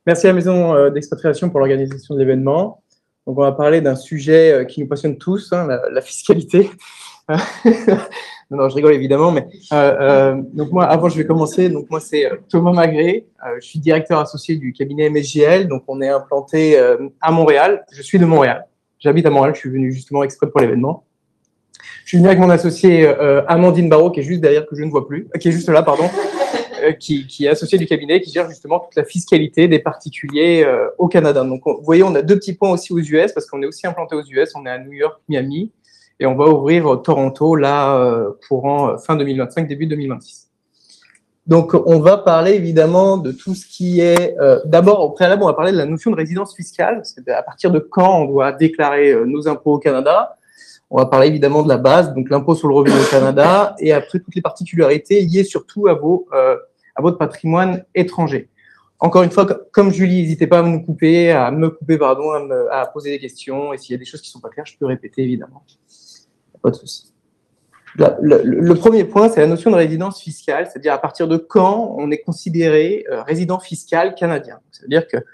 Merci à la Maison d'Expatriation pour l'organisation de l'événement. Donc, on va parler d'un sujet qui nous passionne tous, hein, la fiscalité. Non, je rigole évidemment, mais donc moi, avant je vais commencer. Donc moi, c'est Thomas Magré. Je suis directeur associé du cabinet MSJL. Donc, on est implanté à Montréal. Je suis de Montréal. J'habite à Montréal. Je suis venu justement exprès pour l'événement. Je suis venu avec mon associé Amandine Barrault, qui est juste derrière, que je ne vois plus, qui est juste là, pardon, qui est associé du cabinet, qui gère justement toute la fiscalité des particuliers au Canada. Donc, vous voyez, on a 2 petits points aussi aux US, parce qu'on est aussi implanté aux US. On est à New York, Miami, et on va ouvrir Toronto, là, courant fin 2025, début 2026. Donc, on va parler évidemment de tout ce qui est… D'abord, au préalable, on va parler de la notion de résidence fiscale, parce qu'à partir de quand on doit déclarer nos impôts au Canada. On va parler évidemment de la base, donc l'impôt sur le revenu au Canada, et après toutes les particularités liées surtout à votre patrimoine étranger. Encore une fois, comme Julie, n'hésitez pas à me couper, à poser des questions, et s'il y a des choses qui ne sont pas claires, je peux répéter évidemment. Pas de souci. Le premier point, c'est la notion de résidence fiscale, c'est-à-dire à partir de quand on est considéré résident fiscal canadien. C'est-à-dire qu'il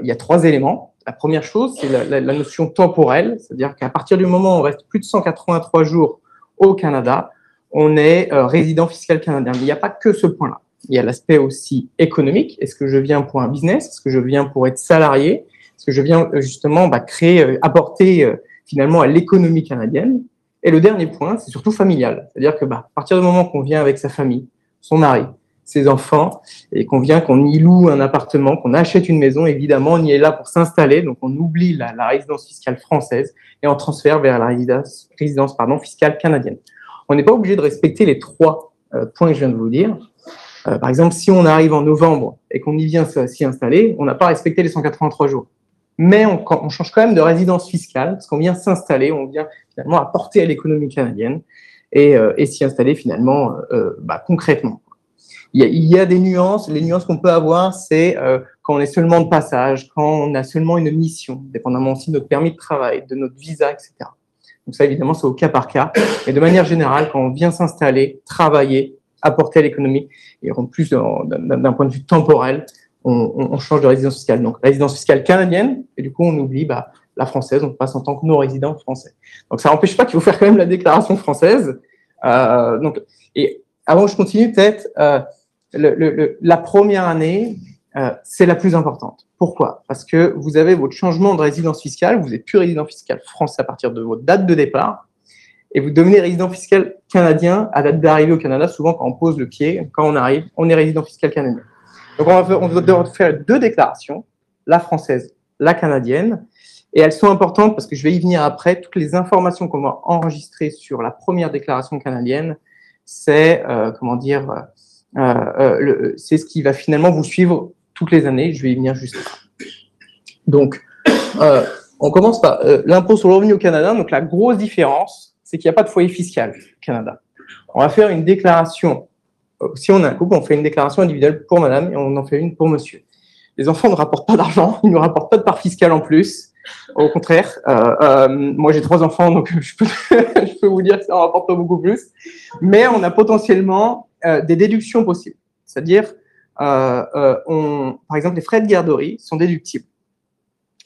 y a 3 éléments. La première chose, c'est la notion temporelle, c'est-à-dire qu'à partir du moment où on reste plus de 183 jours au Canada, on est résident fiscal canadien. Mais il n'y a pas que ce point-là. Il y a l'aspect aussi économique. Est-ce que je viens pour un business? Est-ce que je viens pour être salarié? Est-ce que je viens justement apporter finalement à l'économie canadienne? Et le dernier point, c'est surtout familial. C'est-à-dire que à partir du moment qu'on vient avec sa famille, son mari, ses enfants, et qu'on y loue un appartement, qu'on achète une maison, évidemment, on y est là pour s'installer, donc on oublie la résidence fiscale française et on transfère vers la résidence fiscale canadienne. On n'est pas obligé de respecter les 3 points que je viens de vous dire. Par exemple, si on arrive en novembre et qu'on y vient s'y installer, on n'a pas respecté les 183 jours. Mais on change quand même de résidence fiscale, parce qu'on vient s'installer, on vient finalement apporter à l'économie canadienne et s'y installer finalement concrètement. Il y a des nuances. Les nuances qu'on peut avoir, c'est quand on est seulement de passage, quand on a seulement une mission, dépendamment aussi de notre permis de travail, de notre visa, etc. Donc ça, évidemment, c'est au cas par cas. Et de manière générale, quand on vient s'installer, travailler, apporter à l'économie, et en plus d'un point de vue temporel, on change de résidence fiscale. Donc, résidence fiscale canadienne, et du coup, on oublie la française, on passe en tant que non-résident français. Donc, ça n'empêche pas qu'il faut faire quand même la déclaration française. Et avant que je continue, peut-être… la première année, c'est la plus importante. Pourquoi? Parce que vous avez votre changement de résidence fiscale, vous n'êtes plus résident fiscal français à partir de votre date de départ, et vous devenez résident fiscal canadien à date d'arrivée au Canada. Souvent, quand on pose le pied, quand on arrive, on est résident fiscal canadien. Donc, on va devoir faire 2 déclarations, la française, la canadienne, et elles sont importantes parce que je vais y venir après. Toutes les informations qu'on va enregistrer sur la première déclaration canadienne, c'est c'est ce qui va finalement vous suivre toutes les années. Je vais y venir juste après. Donc, on commence par l'impôt sur le revenu au Canada. Donc, la grosse différence, c'est qu'il n'y a pas de foyer fiscal au Canada. On va faire une déclaration. Si on a un couple, on fait une déclaration individuelle pour madame et on en fait une pour monsieur. Les enfants ne rapportent pas d'argent, ils ne rapportent pas de part fiscale en plus. Au contraire, moi j'ai 3 enfants, donc je peux vous dire que ça en rapporte pas beaucoup plus. Mais on a potentiellement des déductions possibles. C'est-à-dire, par exemple, les frais de garderie sont déductibles.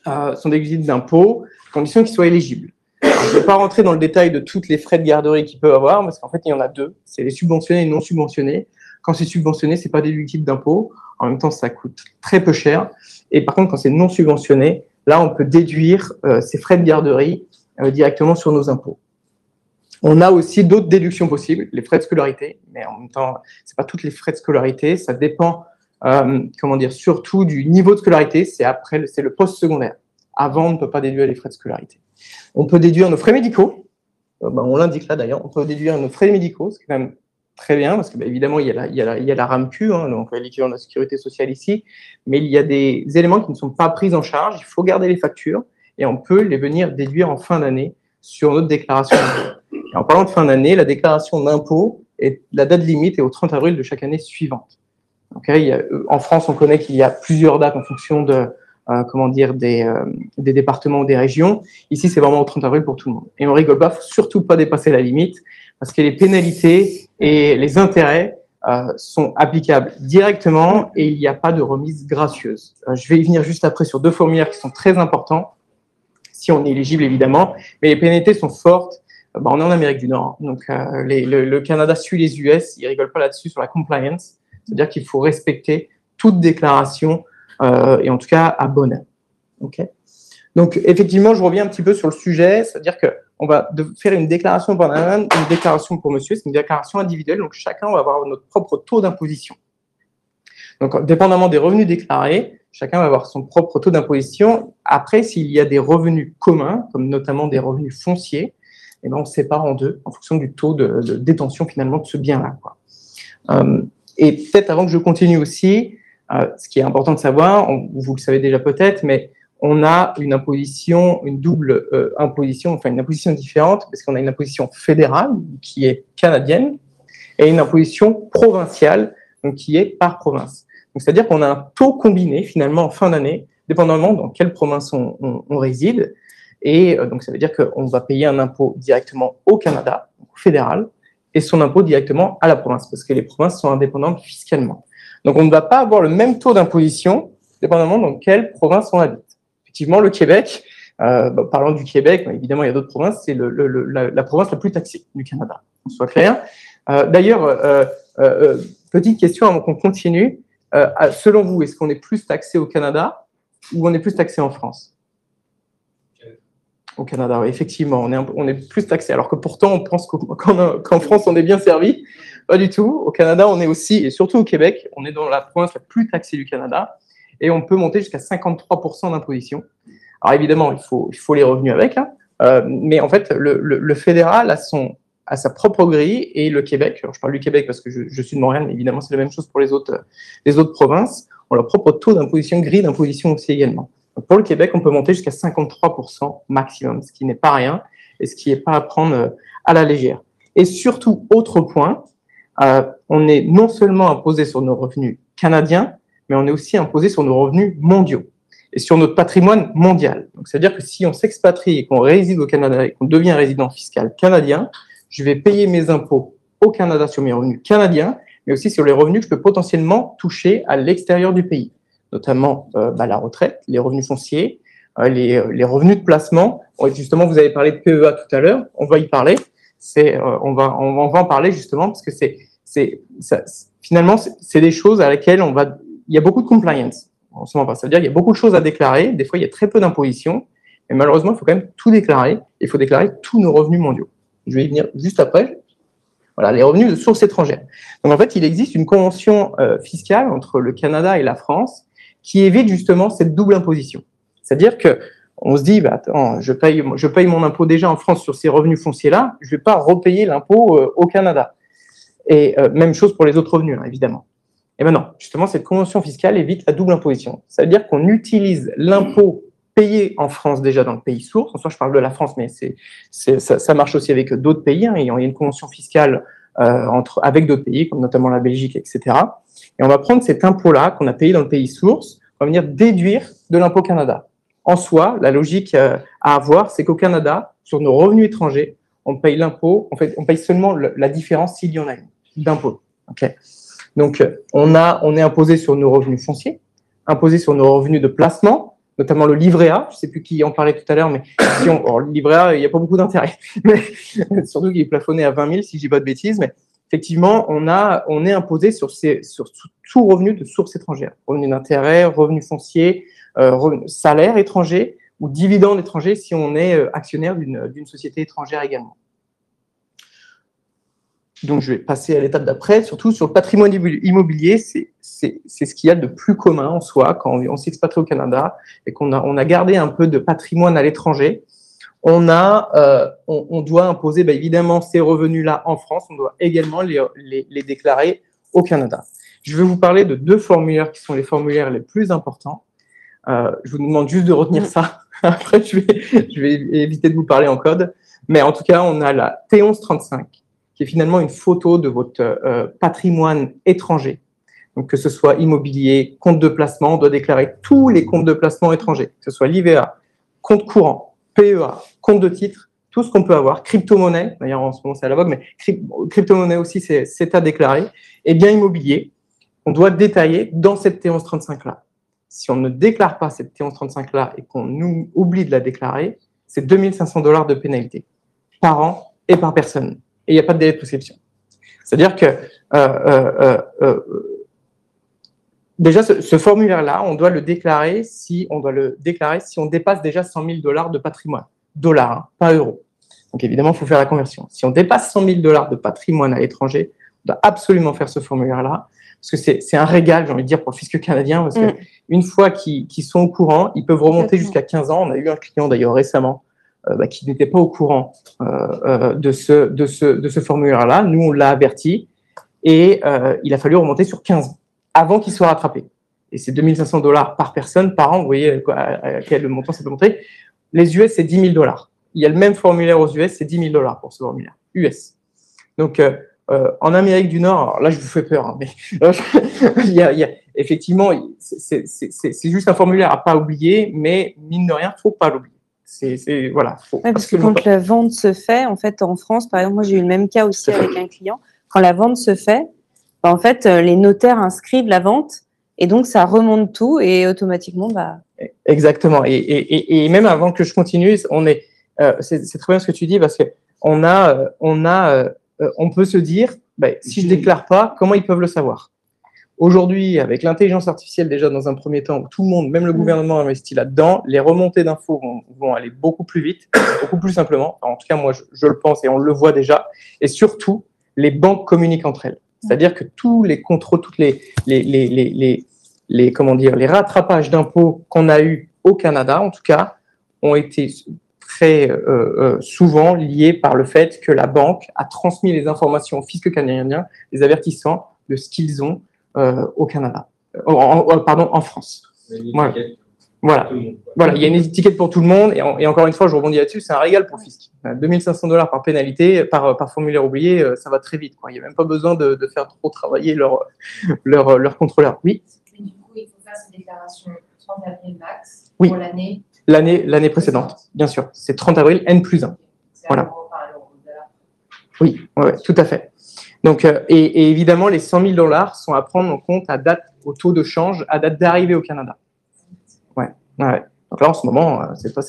Sont déductibles d'impôts, à condition qu'ils soient éligibles. Alors, je ne vais pas rentrer dans le détail de toutes les frais de garderie qu'ils peuvent avoir, parce qu'en fait, il y en a 2. C'est les subventionnés et les non subventionnés. Quand c'est subventionné, ce n'est pas déductible d'impôts. En même temps, ça coûte très peu cher. Et par contre, quand c'est non subventionné, là, on peut déduire ces frais de garderie directement sur nos impôts. On a aussi d'autres déductions possibles, les frais de scolarité, mais en même temps, c'est pas toutes les frais de scolarité, ça dépend, surtout du niveau de scolarité, c'est le post-secondaire. Avant, on ne peut pas déduire les frais de scolarité. On peut déduire nos frais médicaux, on l'indique là d'ailleurs, on peut déduire nos frais médicaux, ce qui est quand même très bien, parce que évidemment, il y a la RAMQ, donc l'équivalent de la sécurité sociale ici, mais il y a des éléments qui ne sont pas pris en charge, il faut garder les factures, et on peut les venir déduire en fin d'année sur notre déclaration d'impôt. En parlant de fin d'année, la déclaration d'impôt, la date limite est au 30 avril de chaque année suivante. En France, on connaît qu'il y a plusieurs dates en fonction de, des départements ou des régions. Ici, c'est vraiment au 30 avril pour tout le monde. Et on rigole pas, faut surtout pas dépasser la limite, parce que les pénalités et les intérêts sont applicables directement et il n'y a pas de remise gracieuse. Je vais y venir juste après sur deux formulaires qui sont très importants, si on est éligible évidemment, mais les pénalités sont fortes. On est en Amérique du Nord, donc le Canada suit les US, ils rigolent pas là-dessus sur la compliance, c'est-à-dire qu'il faut respecter toute déclaration et en tout cas à bonne heure. Okay. Donc effectivement, je reviens un petit peu sur le sujet, c'est-à-dire qu'on va faire une déclaration pour madame, une déclaration pour monsieur, c'est une déclaration individuelle, donc chacun va avoir notre propre taux d'imposition. Donc dépendamment des revenus déclarés, chacun va avoir son propre taux d'imposition. Après, s'il y a des revenus communs, comme notamment des revenus fonciers, et on sépare en deux en fonction du taux de détention finalement de ce bien-là. Et peut-être avant que je continue aussi, ce qui est important de savoir, vous le savez déjà peut-être, mais on a une imposition, une double imposition, enfin une imposition différente, parce qu'on a une imposition fédérale qui est canadienne et une imposition provinciale donc qui est par province. Donc c'est-à-dire qu'on a un taux combiné finalement en fin d'année, dépendamment dans quelle province on réside. Et donc, ça veut dire qu'on va payer un impôt directement au Canada, au fédéral, et son impôt directement à la province, parce que les provinces sont indépendantes fiscalement. Donc, on ne va pas avoir le même taux d'imposition, dépendamment dans quelle province on habite. Effectivement, le Québec, parlant du Québec, évidemment, il y a d'autres provinces, c'est la province la plus taxée du Canada, qu'on soit clair. D'ailleurs, petite question avant qu'on continue. Selon vous, est-ce qu'on est plus taxé au Canada ou on est plus taxé en France ? Au Canada, oui, effectivement, on est plus taxé. Alors que pourtant, on pense qu'en France, on est bien servi. Pas du tout. Au Canada, on est aussi, et surtout au Québec, on est dans la province la plus taxée du Canada. Et on peut monter jusqu'à 53% d'imposition. Alors évidemment, il faut les revenus avec. Mais en fait, le fédéral a sa propre grille et le Québec, alors je parle du Québec parce que je suis de Montréal, mais évidemment, c'est la même chose pour les autres provinces, ont leur propre taux d'imposition, grille d'imposition aussi également. Donc pour le Québec, on peut monter jusqu'à 53% maximum, ce qui n'est pas rien et ce qui n'est pas à prendre à la légère. Et surtout, autre point, on est non seulement imposé sur nos revenus canadiens, mais on est aussi imposé sur nos revenus mondiaux et sur notre patrimoine mondial. Donc, c'est-à-dire que si on s'expatrie et qu'on réside au Canada et qu'on devient résident fiscal canadien, je vais payer mes impôts au Canada sur mes revenus canadiens, mais aussi sur les revenus que je peux potentiellement toucher à l'extérieur du pays, notamment la retraite, les revenus fonciers, les revenus de placement. Justement, vous avez parlé de PEA tout à l'heure, on va y parler. On va en parler justement parce que finalement, c'est des choses à laquelle il y a beaucoup de compliance. Ça veut dire qu'il y a beaucoup de choses à déclarer. Des fois, il y a très peu d'imposition. Mais malheureusement, il faut quand même tout déclarer. Il faut déclarer tous nos revenus mondiaux. Je vais y venir juste après. Voilà, les revenus de source étrangère. Donc, en fait, il existe une convention fiscale entre le Canada et la France qui évite justement cette double imposition. C'est-à-dire qu'on se dit, attends, je paye mon impôt déjà en France sur ces revenus fonciers-là, je ne vais pas repayer l'impôt au Canada. Et même chose pour les autres revenus, évidemment. Et ben non, justement, cette convention fiscale évite la double imposition. Ça veut dire qu'on utilise l'impôt payé en France déjà dans le pays source. En soi, je parle de la France, mais ça marche aussi avec d'autres pays. Il y a une convention fiscale avec d'autres pays, comme notamment la Belgique, etc. Et on va prendre cet impôt-là qu'on a payé dans le pays source, on va venir déduire de l'impôt Canada. En soi, la logique à avoir, c'est qu'au Canada, sur nos revenus étrangers, on paye l'impôt, en fait, on paye seulement la différence s'il y en a une, d'impôt. Okay. Donc, on est imposé sur nos revenus fonciers, imposé sur nos revenus de placement, notamment le livret A. Je ne sais plus qui en parlait tout à l'heure, mais le livret A, il n'y a pas beaucoup d'intérêt. Surtout qu'il est plafonné à 20 000, si je ne dis pas de bêtises. Mais effectivement, on est imposé sur tout revenu de source étrangère. Revenu d'intérêt, revenu foncier, salaire étranger ou dividende étranger si on est actionnaire d'une société étrangère également. donc je vais passer à l'étape d'après. Surtout sur le patrimoine immobilier, c'est ce qu'il y a de plus commun en soi quand on s'expatrie au Canada et qu'on a gardé un peu de patrimoine à l'étranger. On doit imposer évidemment ces revenus-là en France. On doit également les déclarer au Canada. Je vais vous parler de 2 formulaires qui sont les formulaires les plus importants. Je vous demande juste de retenir ça. Après, je vais éviter de vous parler en code. Mais en tout cas, on a la T1135, qui est finalement une photo de votre patrimoine étranger. Donc, que ce soit immobilier, compte de placement, on doit déclarer tous les comptes de placement étrangers, que ce soit l'IVA, compte courant, PEA, compte de titre, tout ce qu'on peut avoir, crypto-monnaie, d'ailleurs en ce moment c'est à la vogue, mais crypto-monnaie aussi c'est à déclarer, et bien immobilier, on doit détailler dans cette T1135-là. Si on ne déclare pas cette T1135-là et qu'on nous oublie de la déclarer, c'est 2 500 $ de pénalité par an et par personne. Et il n'y a pas de délai de prescription. C'est-à-dire que déjà, ce formulaire-là, on doit le déclarer si on dépasse déjà 100 000 $ de patrimoine. Dollars, hein, pas euros. Donc évidemment, il faut faire la conversion. Si on dépasse 100 000 $ de patrimoine à l'étranger, on doit absolument faire ce formulaire-là, parce que c'est un régal, j'ai envie de dire, pour le fisc canadien, parce qu'une fois qu'ils sont au courant, ils peuvent remonter jusqu'à 15 ans. On a eu un client d'ailleurs récemment qui n'était pas au courant de ce formulaire-là. Nous, on l'a averti et il a fallu remonter sur 15 ans avant qu'il soit rattrapé. Et c'est 2 500 $ par personne, par an. Vous voyez à quel montant ça peut monter. Les US, c'est 10 000 $. Il y a le même formulaire aux US, c'est 10 000 $ pour ce formulaire US. Donc, en Amérique du Nord, alors là, je vous fais peur, hein, mais effectivement, c'est juste un formulaire à pas oublier, mais mine de rien, faut pas l'oublier. Voilà. Parce que quand la vente se fait, en fait, en France, par exemple, moi, j'ai eu le même cas aussi avec un client. Quand la vente se fait, en fait, les notaires inscrivent la vente et donc ça remonte tout et automatiquement, Exactement. Et même avant que je continue, c'est très bien ce que tu dis parce que on peut se dire, si je déclare pas, comment ils peuvent le savoir? Aujourd'hui, avec l'intelligence artificielle déjà dans un premier temps, où tout le monde, même le gouvernement, investit là-dedans, les remontées d'infos vont aller beaucoup plus vite, beaucoup plus simplement. En tout cas, moi, je le pense et on le voit déjà. Et surtout, les banques communiquent entre elles. C'est-à-dire que tous les contrôles, toutes les rattrapages d'impôts qu'on a eu au Canada, en tout cas, ont été très souvent liés par le fait que la banque a transmis les informations au fisc canadien, les avertissant de ce qu'ils ont au Canada, en France. Voilà, il y a une étiquette pour tout le monde et encore une fois, je rebondis là-dessus, c'est un régal pour le fisc. 2 500 $ par pénalité, par formulaire oublié, ça va très vite, quoi. Il n'y a même pas besoin de faire trop travailler leur contrôleur. Oui. Mais du coup, il faut faire ces déclarations le 30 avril max pour l'année. L'année précédente, bien sûr. C'est 30 avril N+1. Voilà. Oui, ouais, tout à fait. Donc, et évidemment, les 100 000 $ sont à prendre en compte au taux de change, à date d'arrivée au Canada. Ouais. Donc là, en ce moment, c'est pas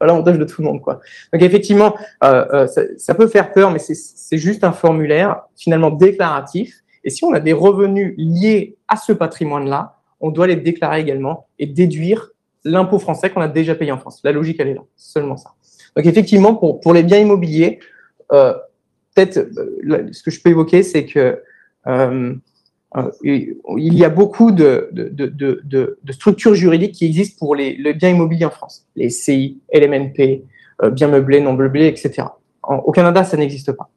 l'avantage de tout le monde, quoi. Donc effectivement, ça peut faire peur, mais c'est juste un formulaire finalement déclaratif. Et si on a des revenus liés à ce patrimoine-là, on doit les déclarer également et déduire l'impôt français qu'on a déjà payé en France. La logique, elle est là, seulement ça. Donc effectivement, pour les biens immobiliers, peut-être ce que je peux évoquer, c'est que il y a beaucoup de structures juridiques qui existent pour les biens immobiliers en France. Les SCI, LMNP, biens meublés, non meublés, etc. Au Canada, ça n'existe pas.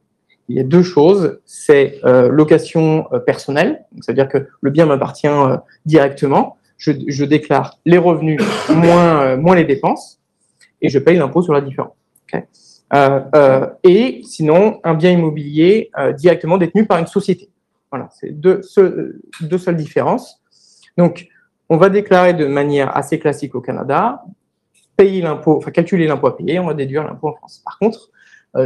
Il y a 2 choses. C'est location personnelle, c'est-à-dire que le bien m'appartient directement. Je déclare les revenus moins les dépenses et je paye l'impôt sur la différence. Okay. Et sinon, un bien immobilier directement détenu par une société. Voilà, c'est deux seules différences. Donc, on va déclarer de manière assez classique au Canada, calculer l'impôt à payer, on va déduire l'impôt en France. Par contre,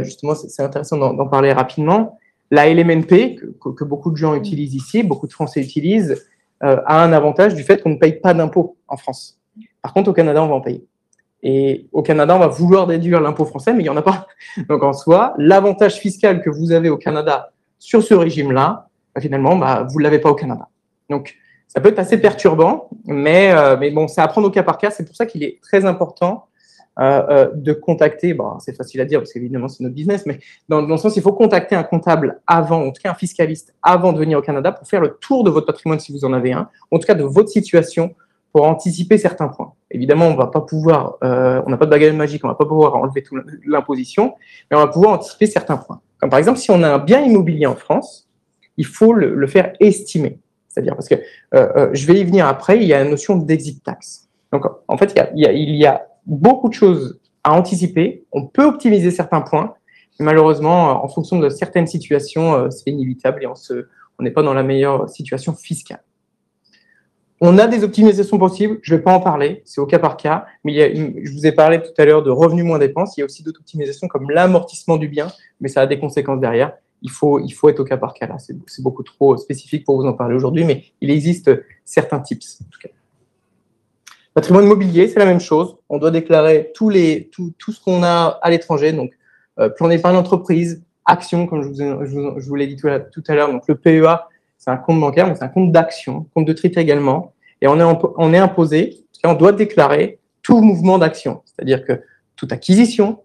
justement, c'est intéressant d'en parler rapidement. La LMNP, que beaucoup de gens utilisent ici, beaucoup de Français utilisent, a un avantage du fait qu'on ne paye pas d'impôt en France. Par contre, au Canada, on va en payer. Et au Canada, on va vouloir déduire l'impôt français, mais il n'y en a pas. Donc, en soi, l'avantage fiscal que vous avez au Canada sur ce régime-là, finalement, vous ne l'avez pas au Canada. Donc, ça peut être assez perturbant, mais bon, c'est à prendre au cas par cas. C'est pour ça qu'il est très important de contacter, bon, c'est facile à dire parce qu'évidemment c'est notre business, mais dans le sens il faut contacter un comptable avant, en tout cas un fiscaliste avant de venir au Canada pour faire le tour de votre patrimoine si vous en avez un, en tout cas de votre situation pour anticiper certains points. Évidemment, on va pas pouvoir, on n'a pas de baguette magique, on va pas pouvoir enlever toute l'imposition, mais on va pouvoir anticiper certains points. Comme par exemple, si on a un bien immobilier en France, il faut le faire estimer. C'est-à-dire parce que je vais y venir après, il y a la notion d'exit tax. Donc en fait, il y a beaucoup de choses à anticiper. On peut optimiser certains points, mais malheureusement, en fonction de certaines situations, c'est inévitable et on n'est pas dans la meilleure situation fiscale. On a des optimisations possibles, je ne vais pas en parler, c'est au cas par cas, mais je vous ai parlé tout à l'heure de revenus moins dépenses, il y a aussi d'autres optimisations comme l'amortissement du bien, mais ça a des conséquences derrière. Il faut être au cas par cas là, c'est beaucoup trop spécifique pour vous en parler aujourd'hui, mais il existe certains tips en tout cas. Patrimoine immobilier, c'est la même chose. On doit déclarer tout ce qu'on a à l'étranger, donc plan d'épargne d'entreprise, actions, comme je vous l'ai dit tout à l'heure. Donc le PEA, c'est un compte bancaire, mais c'est un compte d'action, compte de titre également. Et on est imposé, on doit déclarer tout mouvement d'action, c'est-à-dire que toute acquisition,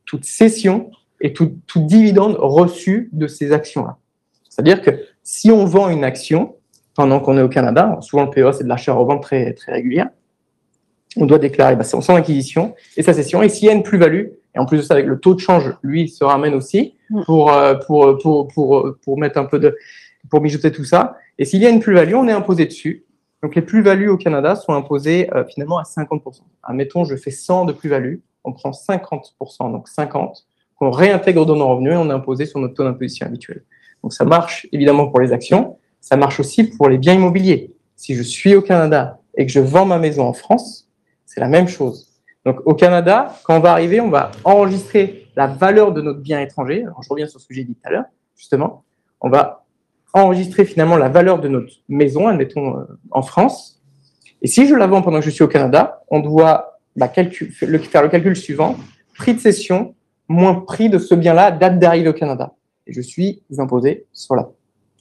toute cession et tout dividende reçu de ces actions-là. C'est-à-dire que si on vend une action pendant qu'on est au Canada, souvent le PEA, c'est de l'achat-revente très, très régulière, on doit déclarer son acquisition et sa cession. Et s'il y a une plus-value, et en plus de ça, avec le taux de change, lui, se ramène aussi pour mettre un peu pour mijoter tout ça. Et s'il y a une plus-value, on est imposé dessus. Donc, les plus-values au Canada sont imposées finalement à 50%. Admettons, je fais 100 de plus-value, on prend 50%, donc 50, qu'on réintègre dans nos revenus et on est imposé sur notre taux d'imposition habituel. Donc, ça marche évidemment pour les actions, ça marche aussi pour les biens immobiliers. Si je suis au Canada et que je vends ma maison en France, c'est la même chose. Donc, au Canada, quand on va arriver, on va enregistrer la valeur de notre bien étranger. Alors, je reviens sur ce que j'ai dit tout à l'heure, justement. On va enregistrer finalement la valeur de notre maison, admettons, en France. Et si je la vends pendant que je suis au Canada, on doit faire le calcul suivant, prix de cession moins prix de ce bien-là, date d'arrivée au Canada. Et je suis imposé sur la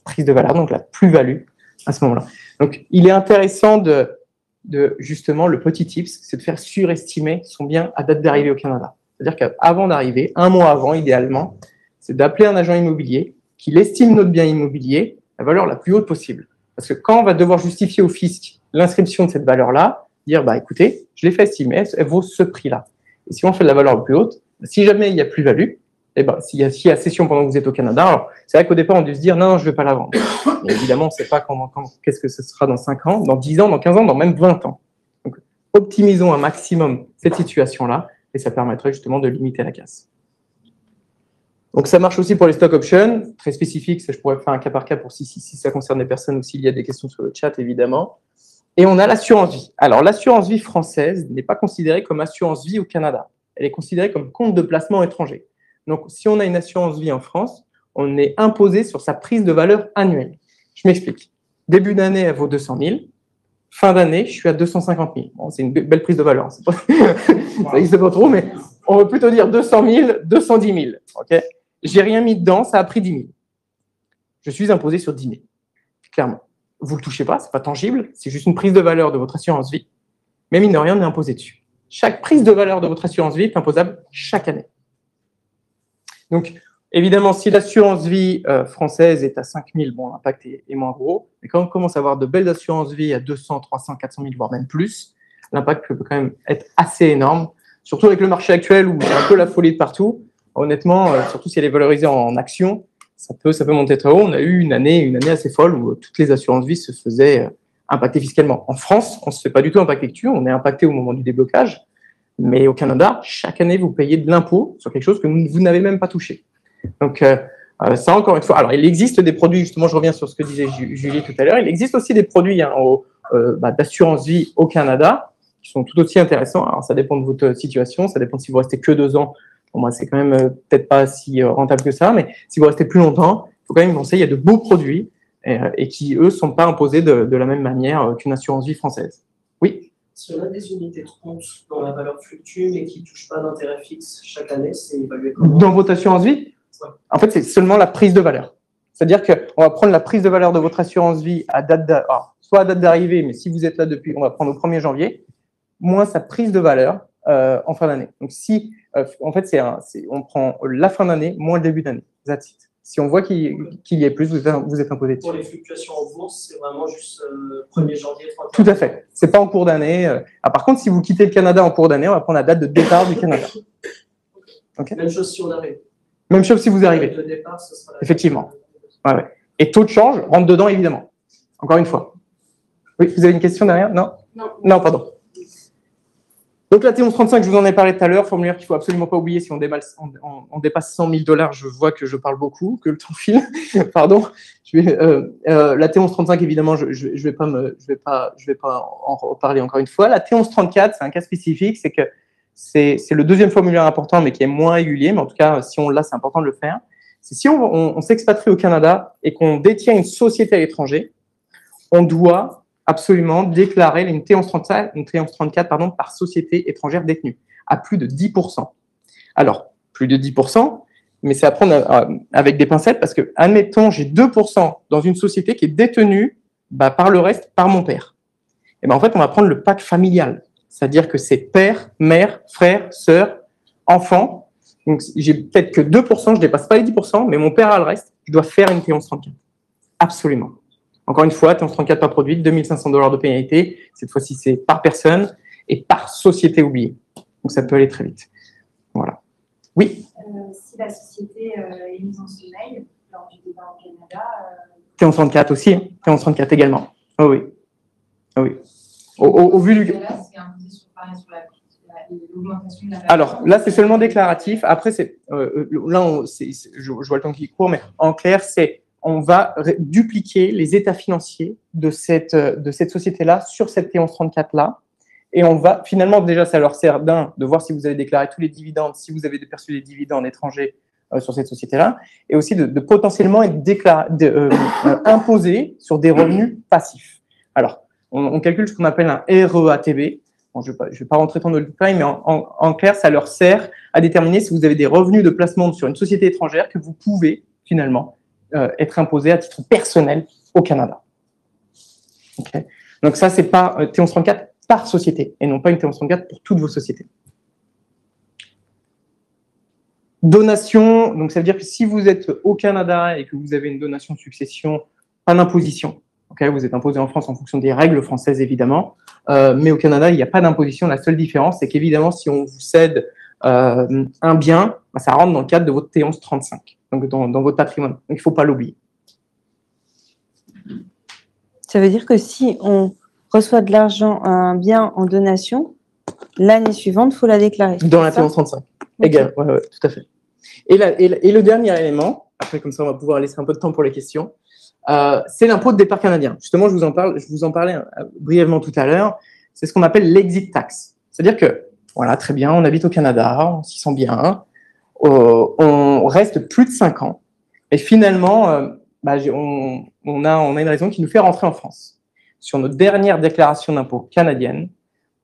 prise de valeur, donc la plus-value à ce moment-là. Donc, il est intéressant de justement, le petit tips, c'est de faire surestimer son bien à date d'arrivée au Canada. C'est-à-dire qu'avant d'arriver, un mois avant, idéalement, c'est d'appeler un agent immobilier qu'il estime notre bien immobilier la valeur la plus haute possible. Parce que quand on va devoir justifier au fisc l'inscription de cette valeur-là, dire, écoutez, je l'ai fait estimer, elle vaut ce prix-là. Et si on fait de la valeur la plus haute, si jamais il y a plus-value, s'il y a cession pendant que vous êtes au Canada, alors c'est vrai qu'au départ, on a dû se dire, non, je ne vais pas la vendre. Mais évidemment, on ne sait pas qu'est-ce que ce sera dans 5 ans, dans 10 ans, dans 15 ans, dans même 20 ans. Donc, optimisons un maximum cette situation-là et ça permettrait justement de limiter la casse. Donc, ça marche aussi pour les stock options, très spécifique, ça je pourrais faire un cas par cas pour si ça concerne des personnes ou s'il y a des questions sur le chat, évidemment. Et on a l'assurance vie. Alors, l'assurance vie française n'est pas considérée comme assurance vie au Canada. Elle est considérée comme compte de placement étranger. Donc, si on a une assurance vie en France, on est imposé sur sa prise de valeur annuelle. Je m'explique. Début d'année, elle vaut 200 000. Fin d'année, je suis à 250 000. Bon, c'est une belle prise de valeur. Ça n'existe pas trop, mais on veut plutôt dire 200 000, 210 000. Okay, j'ai rien mis dedans, ça a pris 10 000. Je suis imposé sur 10 000. Clairement. Vous ne le touchez pas, ce n'est pas tangible, c'est juste une prise de valeur de votre assurance vie. Mais mine de rien, on est imposé dessus. Chaque prise de valeur de votre assurance vie est imposable chaque année. Donc, évidemment, si l'assurance vie française est à 5 000, bon, l'impact est moins gros. Mais quand on commence à avoir de belles assurances vie à 200, 300, 400 000, voire même plus, l'impact peut quand même être assez énorme. Surtout avec le marché actuel où c'est un peu la folie de partout. Honnêtement, surtout si elle est valorisée en actions, ça peut monter très haut. On a eu une année assez folle où toutes les assurances vie se faisaient impacter fiscalement. En France, on ne se fait pas du tout impacter dessus. On est impacté au moment du déblocage. Mais au Canada, chaque année, vous payez de l'impôt sur quelque chose que vous n'avez même pas touché. Donc, ça, encore une fois. Alors, il existe des produits, justement, je reviens sur ce que disait Julie tout à l'heure. Il existe aussi des produits d'assurance vie au Canada qui sont tout aussi intéressants. Alors, ça dépend de votre situation. Ça dépend si vous restez que 2 ans. Pour moi, c'est quand même peut-être pas si rentable que ça. Mais si vous restez plus longtemps, il faut quand même penser. Il y a de beaux produits et qui, eux, ne sont pas imposés de la même manière qu'une assurance vie française. Oui. Si on a des unités de compte dont la valeur fluctue mais qui ne touchent pas d'intérêt fixe chaque année, c'est évalué comment? Dans votre assurance vie, ouais. En fait, c'est seulement la prise de valeur. C'est-à-dire qu'on va prendre la prise de valeur de votre assurance vie à soit à date d'arrivée, mais si vous êtes là depuis, on va prendre au 1er janvier, moins sa prise de valeur en fin d'année. Donc, si, en fait, on prend la fin d'année moins le début d'année. That's it. Si on voit qu'il y ait plus, vous êtes imposé dessus. Pour les fluctuations en bourse, c'est vraiment juste 1er janvier, 31. Tout à fait. C'est pas en cours d'année. Par contre, si vous quittez le Canada en cours d'année, on va prendre la date de départ du Canada. Okay. Même chose si on arrive. Même chose si vous arrivez. Le départ, ce sera effectivement. Ouais. Et taux de change rentre dedans, évidemment. Encore une fois. Oui, vous avez une question derrière? Non? Non, pardon. Donc la T1135, je vous en ai parlé tout à l'heure, formulaire qu'il ne faut absolument pas oublier si on dépasse 100 000 $. Je vois que je parle beaucoup, que le temps file. Pardon. La T1135, évidemment, je vais pas en reparler encore une fois. La T1134, c'est un cas spécifique, c'est que c'est le deuxième formulaire important, mais qui est moins régulier. Mais en tout cas, si on l'a, c'est important de le faire. C'est si on s'expatrie au Canada et qu'on détient une société à l'étranger, on doit absolument déclarer une T1134 par société étrangère détenue, à plus de 10%. Alors, plus de 10%, mais c'est à prendre avec des pincettes, parce que, admettons, j'ai 2% dans une société qui est détenue par le reste, par mon père. Et en fait, on va prendre le pack familial, c'est-à-dire que c'est père, mère, frère, sœur, enfant. Donc, j'ai peut-être que 2%, je ne dépasse pas les 10%, mais mon père a le reste, je dois faire une T1134. Absolument. Encore une fois, T1134 pas produite, 2 500 $ de pénalité. Cette fois-ci, c'est par personne et par société oubliée. Donc, ça peut aller très vite. Voilà. Oui. Si la société est mise en sommeil lors du départ au Canada. T1134 aussi, hein. T1134 également. Oh oui. Oh oui. Au vu du. Là, c'est imposé sur l'augmentation de la valeur. Alors, là, c'est seulement déclaratif. Après, je vois le temps qui court, mais en clair, on va dupliquer les états financiers de cette société-là sur cette T1134-là. Et on va, finalement, déjà, ça leur sert de voir si vous avez déclaré tous les dividendes, si vous avez perçu des dividendes étrangers sur cette société-là, et aussi de potentiellement être imposé sur des revenus passifs. Alors, on calcule ce qu'on appelle un REATB. Bon, je ne vais pas rentrer dans le détail, mais en clair, ça leur sert à déterminer si vous avez des revenus de placement sur une société étrangère que vous pouvez, finalement, être imposé à titre personnel au Canada. Okay. Donc ça, c'est pas T1134 par société et non pas une T1134 pour toutes vos sociétés. Donation, donc ça veut dire que si vous êtes au Canada et que vous avez une donation de succession, pas d'imposition. Okay, vous êtes imposé en France en fonction des règles françaises, évidemment. Mais au Canada, il n'y a pas d'imposition. La seule différence, c'est qu'évidemment, si on vous cède un bien, ça rentre dans le cadre de votre T1135, donc dans votre patrimoine. Donc, il ne faut pas l'oublier. Ça veut dire que si on reçoit de l'argent, un bien en donation, l'année suivante, il faut la déclarer. Dans la T1135. Égal, ouais, tout à fait. Et le dernier élément, après comme ça on va pouvoir laisser un peu de temps pour les questions, c'est l'impôt de départ canadien. Justement, je vous en parlais brièvement tout à l'heure. C'est ce qu'on appelle l'exit tax. C'est-à-dire que, voilà, très bien, on habite au Canada, on s'y sent bien, on reste plus de 5 ans, et finalement, on a une raison qui nous fait rentrer en France. Sur notre dernière déclaration d'impôt canadienne,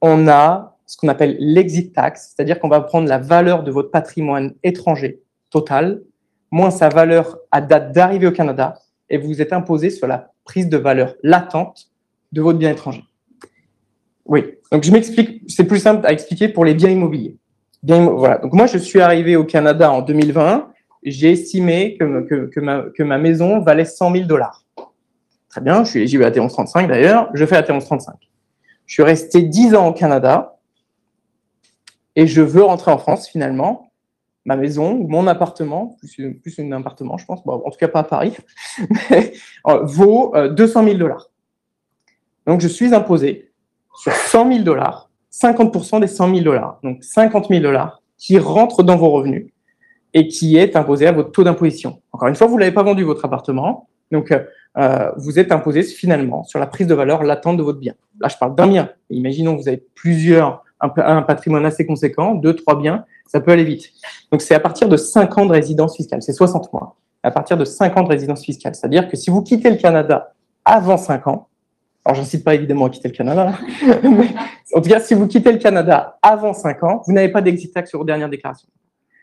on a ce qu'on appelle l'exit tax, c'est-à-dire qu'on va prendre la valeur de votre patrimoine étranger total, moins sa valeur à date d'arrivée au Canada, et vous êtes imposé sur la prise de valeur latente de votre bien étranger. Oui, donc je m'explique, c'est plus simple à expliquer pour les biens immobiliers. Voilà. Donc moi, je suis arrivé au Canada en 2020, j'ai estimé que ma maison valait 100 000 $. Très bien, j'ai eu la T1135 d'ailleurs, je fais la T1135. Je suis resté 10 ans au Canada et je veux rentrer en France finalement. Ma maison ou mon appartement, plus un appartement, je pense, bon, en tout cas pas à Paris, mais, vaut 200 000 $. Donc, je suis imposé sur 100 000 $, 50% des 100 000 $. Donc, 50 000 $ qui rentrent dans vos revenus et qui est imposé à votre taux d'imposition. Encore une fois, vous ne l'avez pas vendu votre appartement, donc vous êtes imposé finalement sur la prise de valeur latente de votre bien. Là, je parle d'un bien. Imaginons que vous avez un patrimoine assez conséquent, 2, 3 biens, ça peut aller vite. Donc, c'est à partir de 5 ans de résidence fiscale, c'est 60 mois. À partir de 5 ans de résidence fiscale, c'est-à-dire que si vous quittez le Canada avant 5 ans, alors j'incite pas évidemment à quitter le Canada, mais en tout cas, si vous quittez le Canada avant 5 ans, vous n'avez pas d'exit tax sur vos dernières déclarations.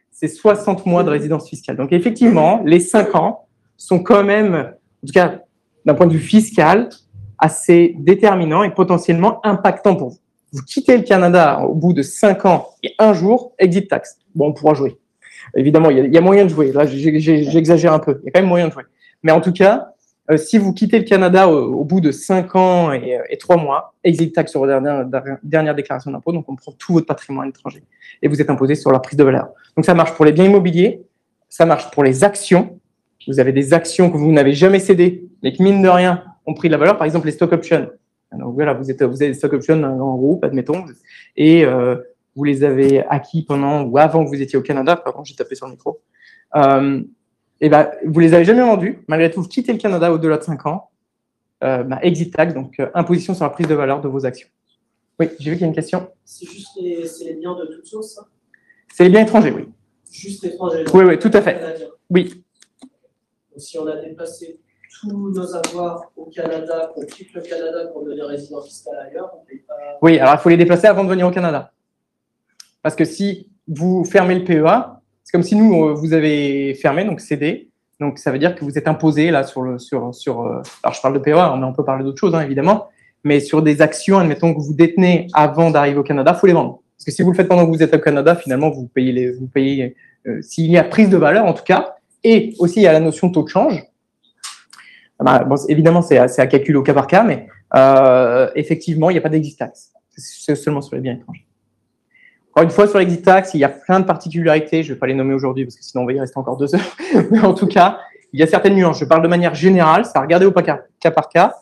C'est 60 mois de résidence fiscale. Donc, effectivement, les 5 ans sont quand même, en tout cas, d'un point de vue fiscal, assez déterminants et potentiellement impactants pour vous. Vous quittez le Canada au bout de 5 ans et 1 jour, exit tax. Bon, on pourra jouer. Évidemment, il y a moyen de jouer. Là, j'exagère un peu. Il y a quand même moyen de jouer. Mais en tout cas, si vous quittez le Canada au bout de 5 ans et 3 mois, exit tax sur votre dernière déclaration d'impôt, donc on prend tout votre patrimoine étranger et vous êtes imposé sur la prise de valeur. Donc ça marche pour les biens immobiliers, ça marche pour les actions. Vous avez des actions que vous n'avez jamais cédées, mais qui, mine de rien, ont pris de la valeur. Par exemple, les stock options. Donc voilà, vous avez des stock options d'un grand groupe, admettons, et vous les avez acquis pendant ou avant que vous étiez au Canada. Pardon, j'ai tapé sur le micro. Et ben, vous les avez jamais vendus. Malgré tout, vous quittez le Canada au-delà de 5 ans. Exit tax, donc imposition sur la prise de valeur de vos actions. Oui, j'ai vu qu'il y a une question. C'est juste les biens de toute source, ça? C'est les biens étrangers, oui. Juste étrangers. Oui, oui, tout à fait. Oui. Donc, si on a déplacé tous nos avoirs au Canada, qu'on quitte le Canada pour devenir résident fiscal ailleurs, on ne paye pas. Oui, alors il faut les déplacer avant de venir au Canada. Parce que si vous fermez le PEA, c'est comme si nous, vous avez fermé, donc cédé. Donc ça veut dire que vous êtes imposé là sur alors je parle de PEA, mais on peut parler d'autres choses, hein, évidemment. Mais sur des actions, admettons que vous détenez avant d'arriver au Canada, il faut les vendre. Parce que si vous le faites pendant que vous êtes au Canada, finalement, vous payez s'il y a prise de valeur, en tout cas, et aussi il y a la notion de taux de change. Bon, évidemment, c'est à calculer au cas par cas, mais effectivement, il n'y a pas d'exit tax. C'est seulement sur les biens étrangers. Encore une fois, sur l'exit tax, il y a plein de particularités. Je ne vais pas les nommer aujourd'hui parce que sinon, on va y rester encore 2 heures. Mais en tout cas, il y a certaines nuances. Je parle de manière générale, ça à regarder au cas par cas.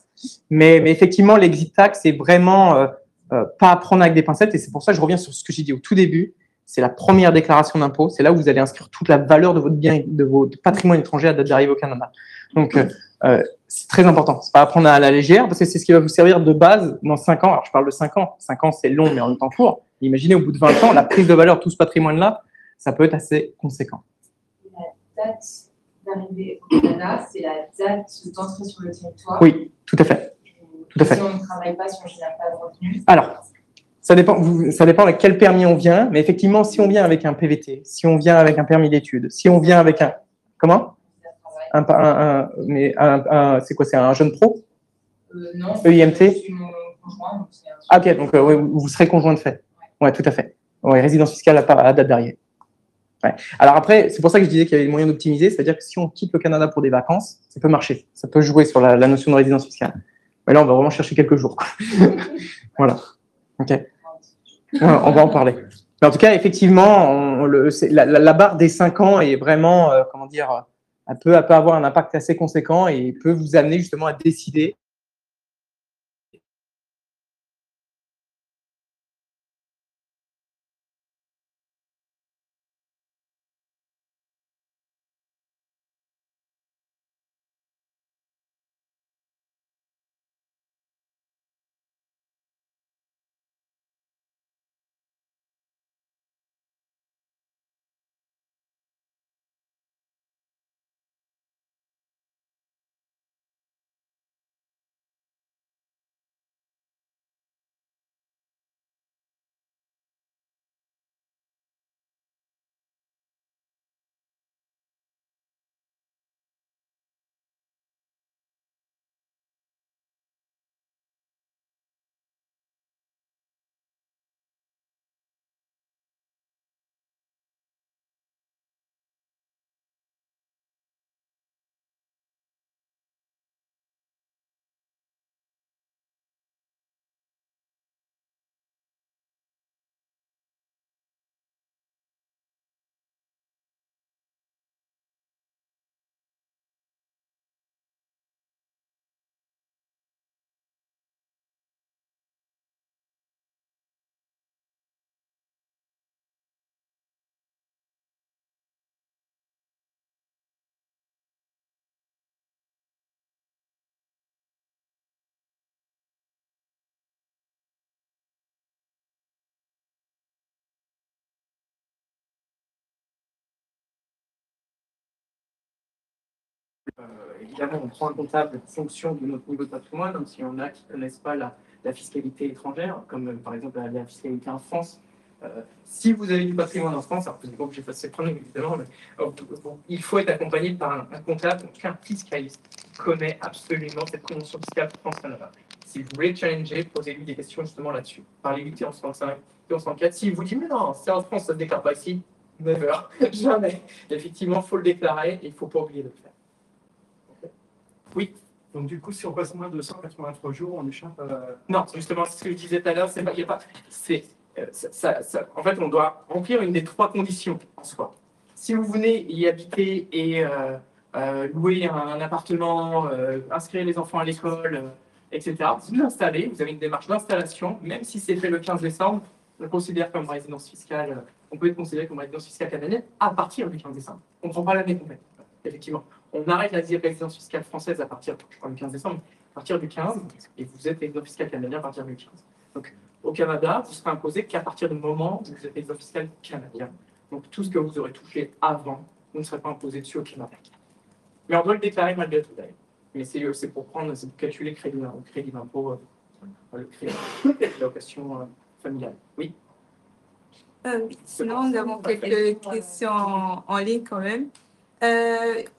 Mais effectivement, l'exit tax, c'est vraiment pas à prendre avec des pincettes. Et c'est pour ça que je reviens sur ce que j'ai dit au tout début. C'est la première déclaration d'impôt. C'est là où vous allez inscrire toute la valeur de votre bien, de votre patrimoine étranger à date d'arrivée au Canada. Donc, c'est très important. C'est pas à prendre à la légère parce que c'est ce qui va vous servir de base dans 5 ans. Alors, je parle de 5 ans. 5 ans, c'est long, mais en même temps court. Imaginez, au bout de 20 ans, la prise de valeur de tout ce patrimoine-là, ça peut être assez conséquent. La date d'arrivée au Canada, c'est la date d'entrée sur le territoire. Oui, tout à fait. Tout à fait. Si on ne travaille pas, si on ne génère pas de revenus. Alors, ça dépend avec quel permis on vient, mais effectivement, si on vient avec un PVT, si on vient avec un permis d'études, si on vient avec un… Comment ? C'est quoi, c'est un jeune pro? Non. EIMT? Je suis mon conjoint. Ah, ok, donc oui, vous serez conjoint de fait. Oui, tout à fait. Ouais, résidence fiscale à date d'arrivée. Ouais. Alors après, c'est pour ça que je disais qu'il y avait moyen d'optimiser, c'est-à-dire que si on quitte le Canada pour des vacances, ça peut marcher, ça peut jouer sur la notion de résidence fiscale. Mais là, on va vraiment chercher quelques jours. Voilà. Ok. On va en parler. Mais en tout cas, effectivement, la barre des 5 ans est vraiment, comment dire, peut avoir un impact assez conséquent et peut vous amener justement à décider. Évidemment, on prend un comptable en fonction de notre niveau de patrimoine, même s'il y en a qui ne connaissent pas la fiscalité étrangère, comme par exemple la fiscalité en France. Si vous avez du patrimoine en France, alors vous n'êtes pas obligé de faire cette problème, évidemment, mais il faut être accompagné par un comptable, donc un fiscaliste qui connaît absolument cette convention fiscale France-Canada. Si vous voulez challenger, posez-lui des questions justement là-dessus. Parlez-lui de T1135, T1134. S'il vous dit, mais non, c'est en France, ça ne se déclare pas ici, never, jamais. Effectivement, il faut le déclarer et il ne faut pas oublier de le faire. Okay. Oui. Donc, du coup, si on passe moins de 183 jours, on échappe à... Non, justement, c'est ce que je disais tout à l'heure. En fait, on doit remplir une des 3 conditions en soi. Si vous venez y habiter et louer un appartement, inscrire les enfants à l'école, etc., vous installez, vous avez une démarche d'installation, même si c'est fait le 15 décembre, on considère comme résidence fiscale, on peut être considéré comme résidence fiscale canadienne à partir du 15 décembre. On ne prend pas l'année complète, effectivement. On arrête la résidence fiscale française à partir, je crois, du 15 décembre, à partir du 15, et vous êtes résident fiscal canadien à partir du 15. Donc, au Canada, vous serez imposé qu'à partir du moment où vous êtes résident fiscal canadien. Donc, tout ce que vous aurez touché avant, vous ne serez pas imposé dessus au Canada. Mais on doit le déclarer malgré tout, d'ailleurs. Mais c'est pour calculer le crédit d'impôt, le crédit d'allocation familiale. Oui. Sinon, nous avons quelques questions en ligne quand même.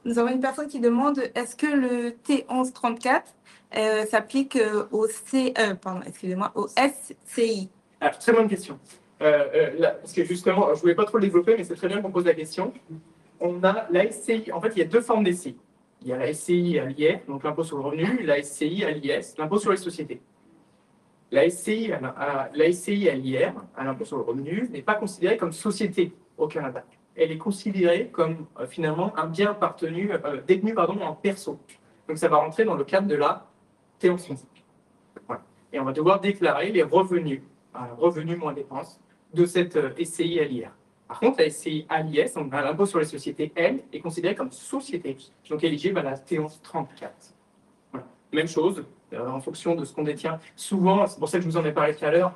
Nous avons une personne qui demande est-ce que le T1134 s'applique au SCI? Alors, très bonne question. Parce que justement, je ne voulais pas trop le développer, mais c'est très bien qu'on pose la question. On a la SCI. En fait, il y a 2 formes d'SCI. Il y a la SCI à l'IR, donc l'impôt sur le revenu, la SCI à l'IS, l'impôt sur les sociétés. La SCI à l'IR, à l'impôt sur le revenu, n'est pas considérée comme société au Canada. Elle est considérée comme finalement un bien détenu en perso. Donc ça va rentrer dans le cadre de la T1135. Voilà. Et on va devoir déclarer les revenus, revenus moins dépenses, de cette SCI à l'IR. Par contre, la SCI à l'IS, donc l'impôt sur les sociétés, elle, est considérée comme société, donc éligible à la T1134. Voilà. Même chose, en fonction de ce qu'on détient. Souvent, c'est pour ça que je vous en ai parlé tout à l'heure,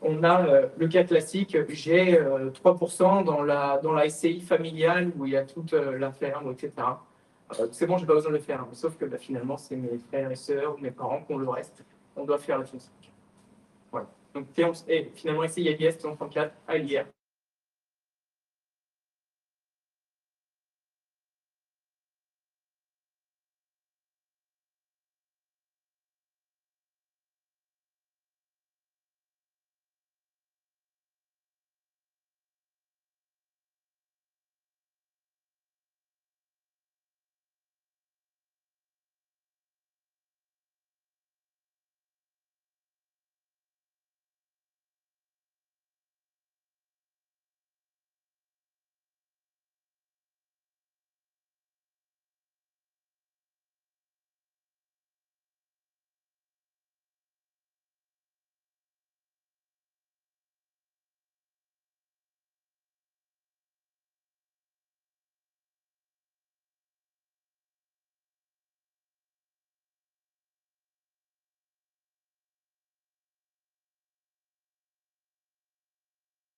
on a le cas classique, j'ai 3% dans la SCI familiale où il y a toute la ferme, etc. C'est bon, je n'ai pas besoin de le faire, mais sauf que finalement, c'est mes frères et sœurs ou mes parents qui ont le reste. On doit faire la T1134. Voilà. Donc, finalement, SCI à l'IS, T1134 à l'IR.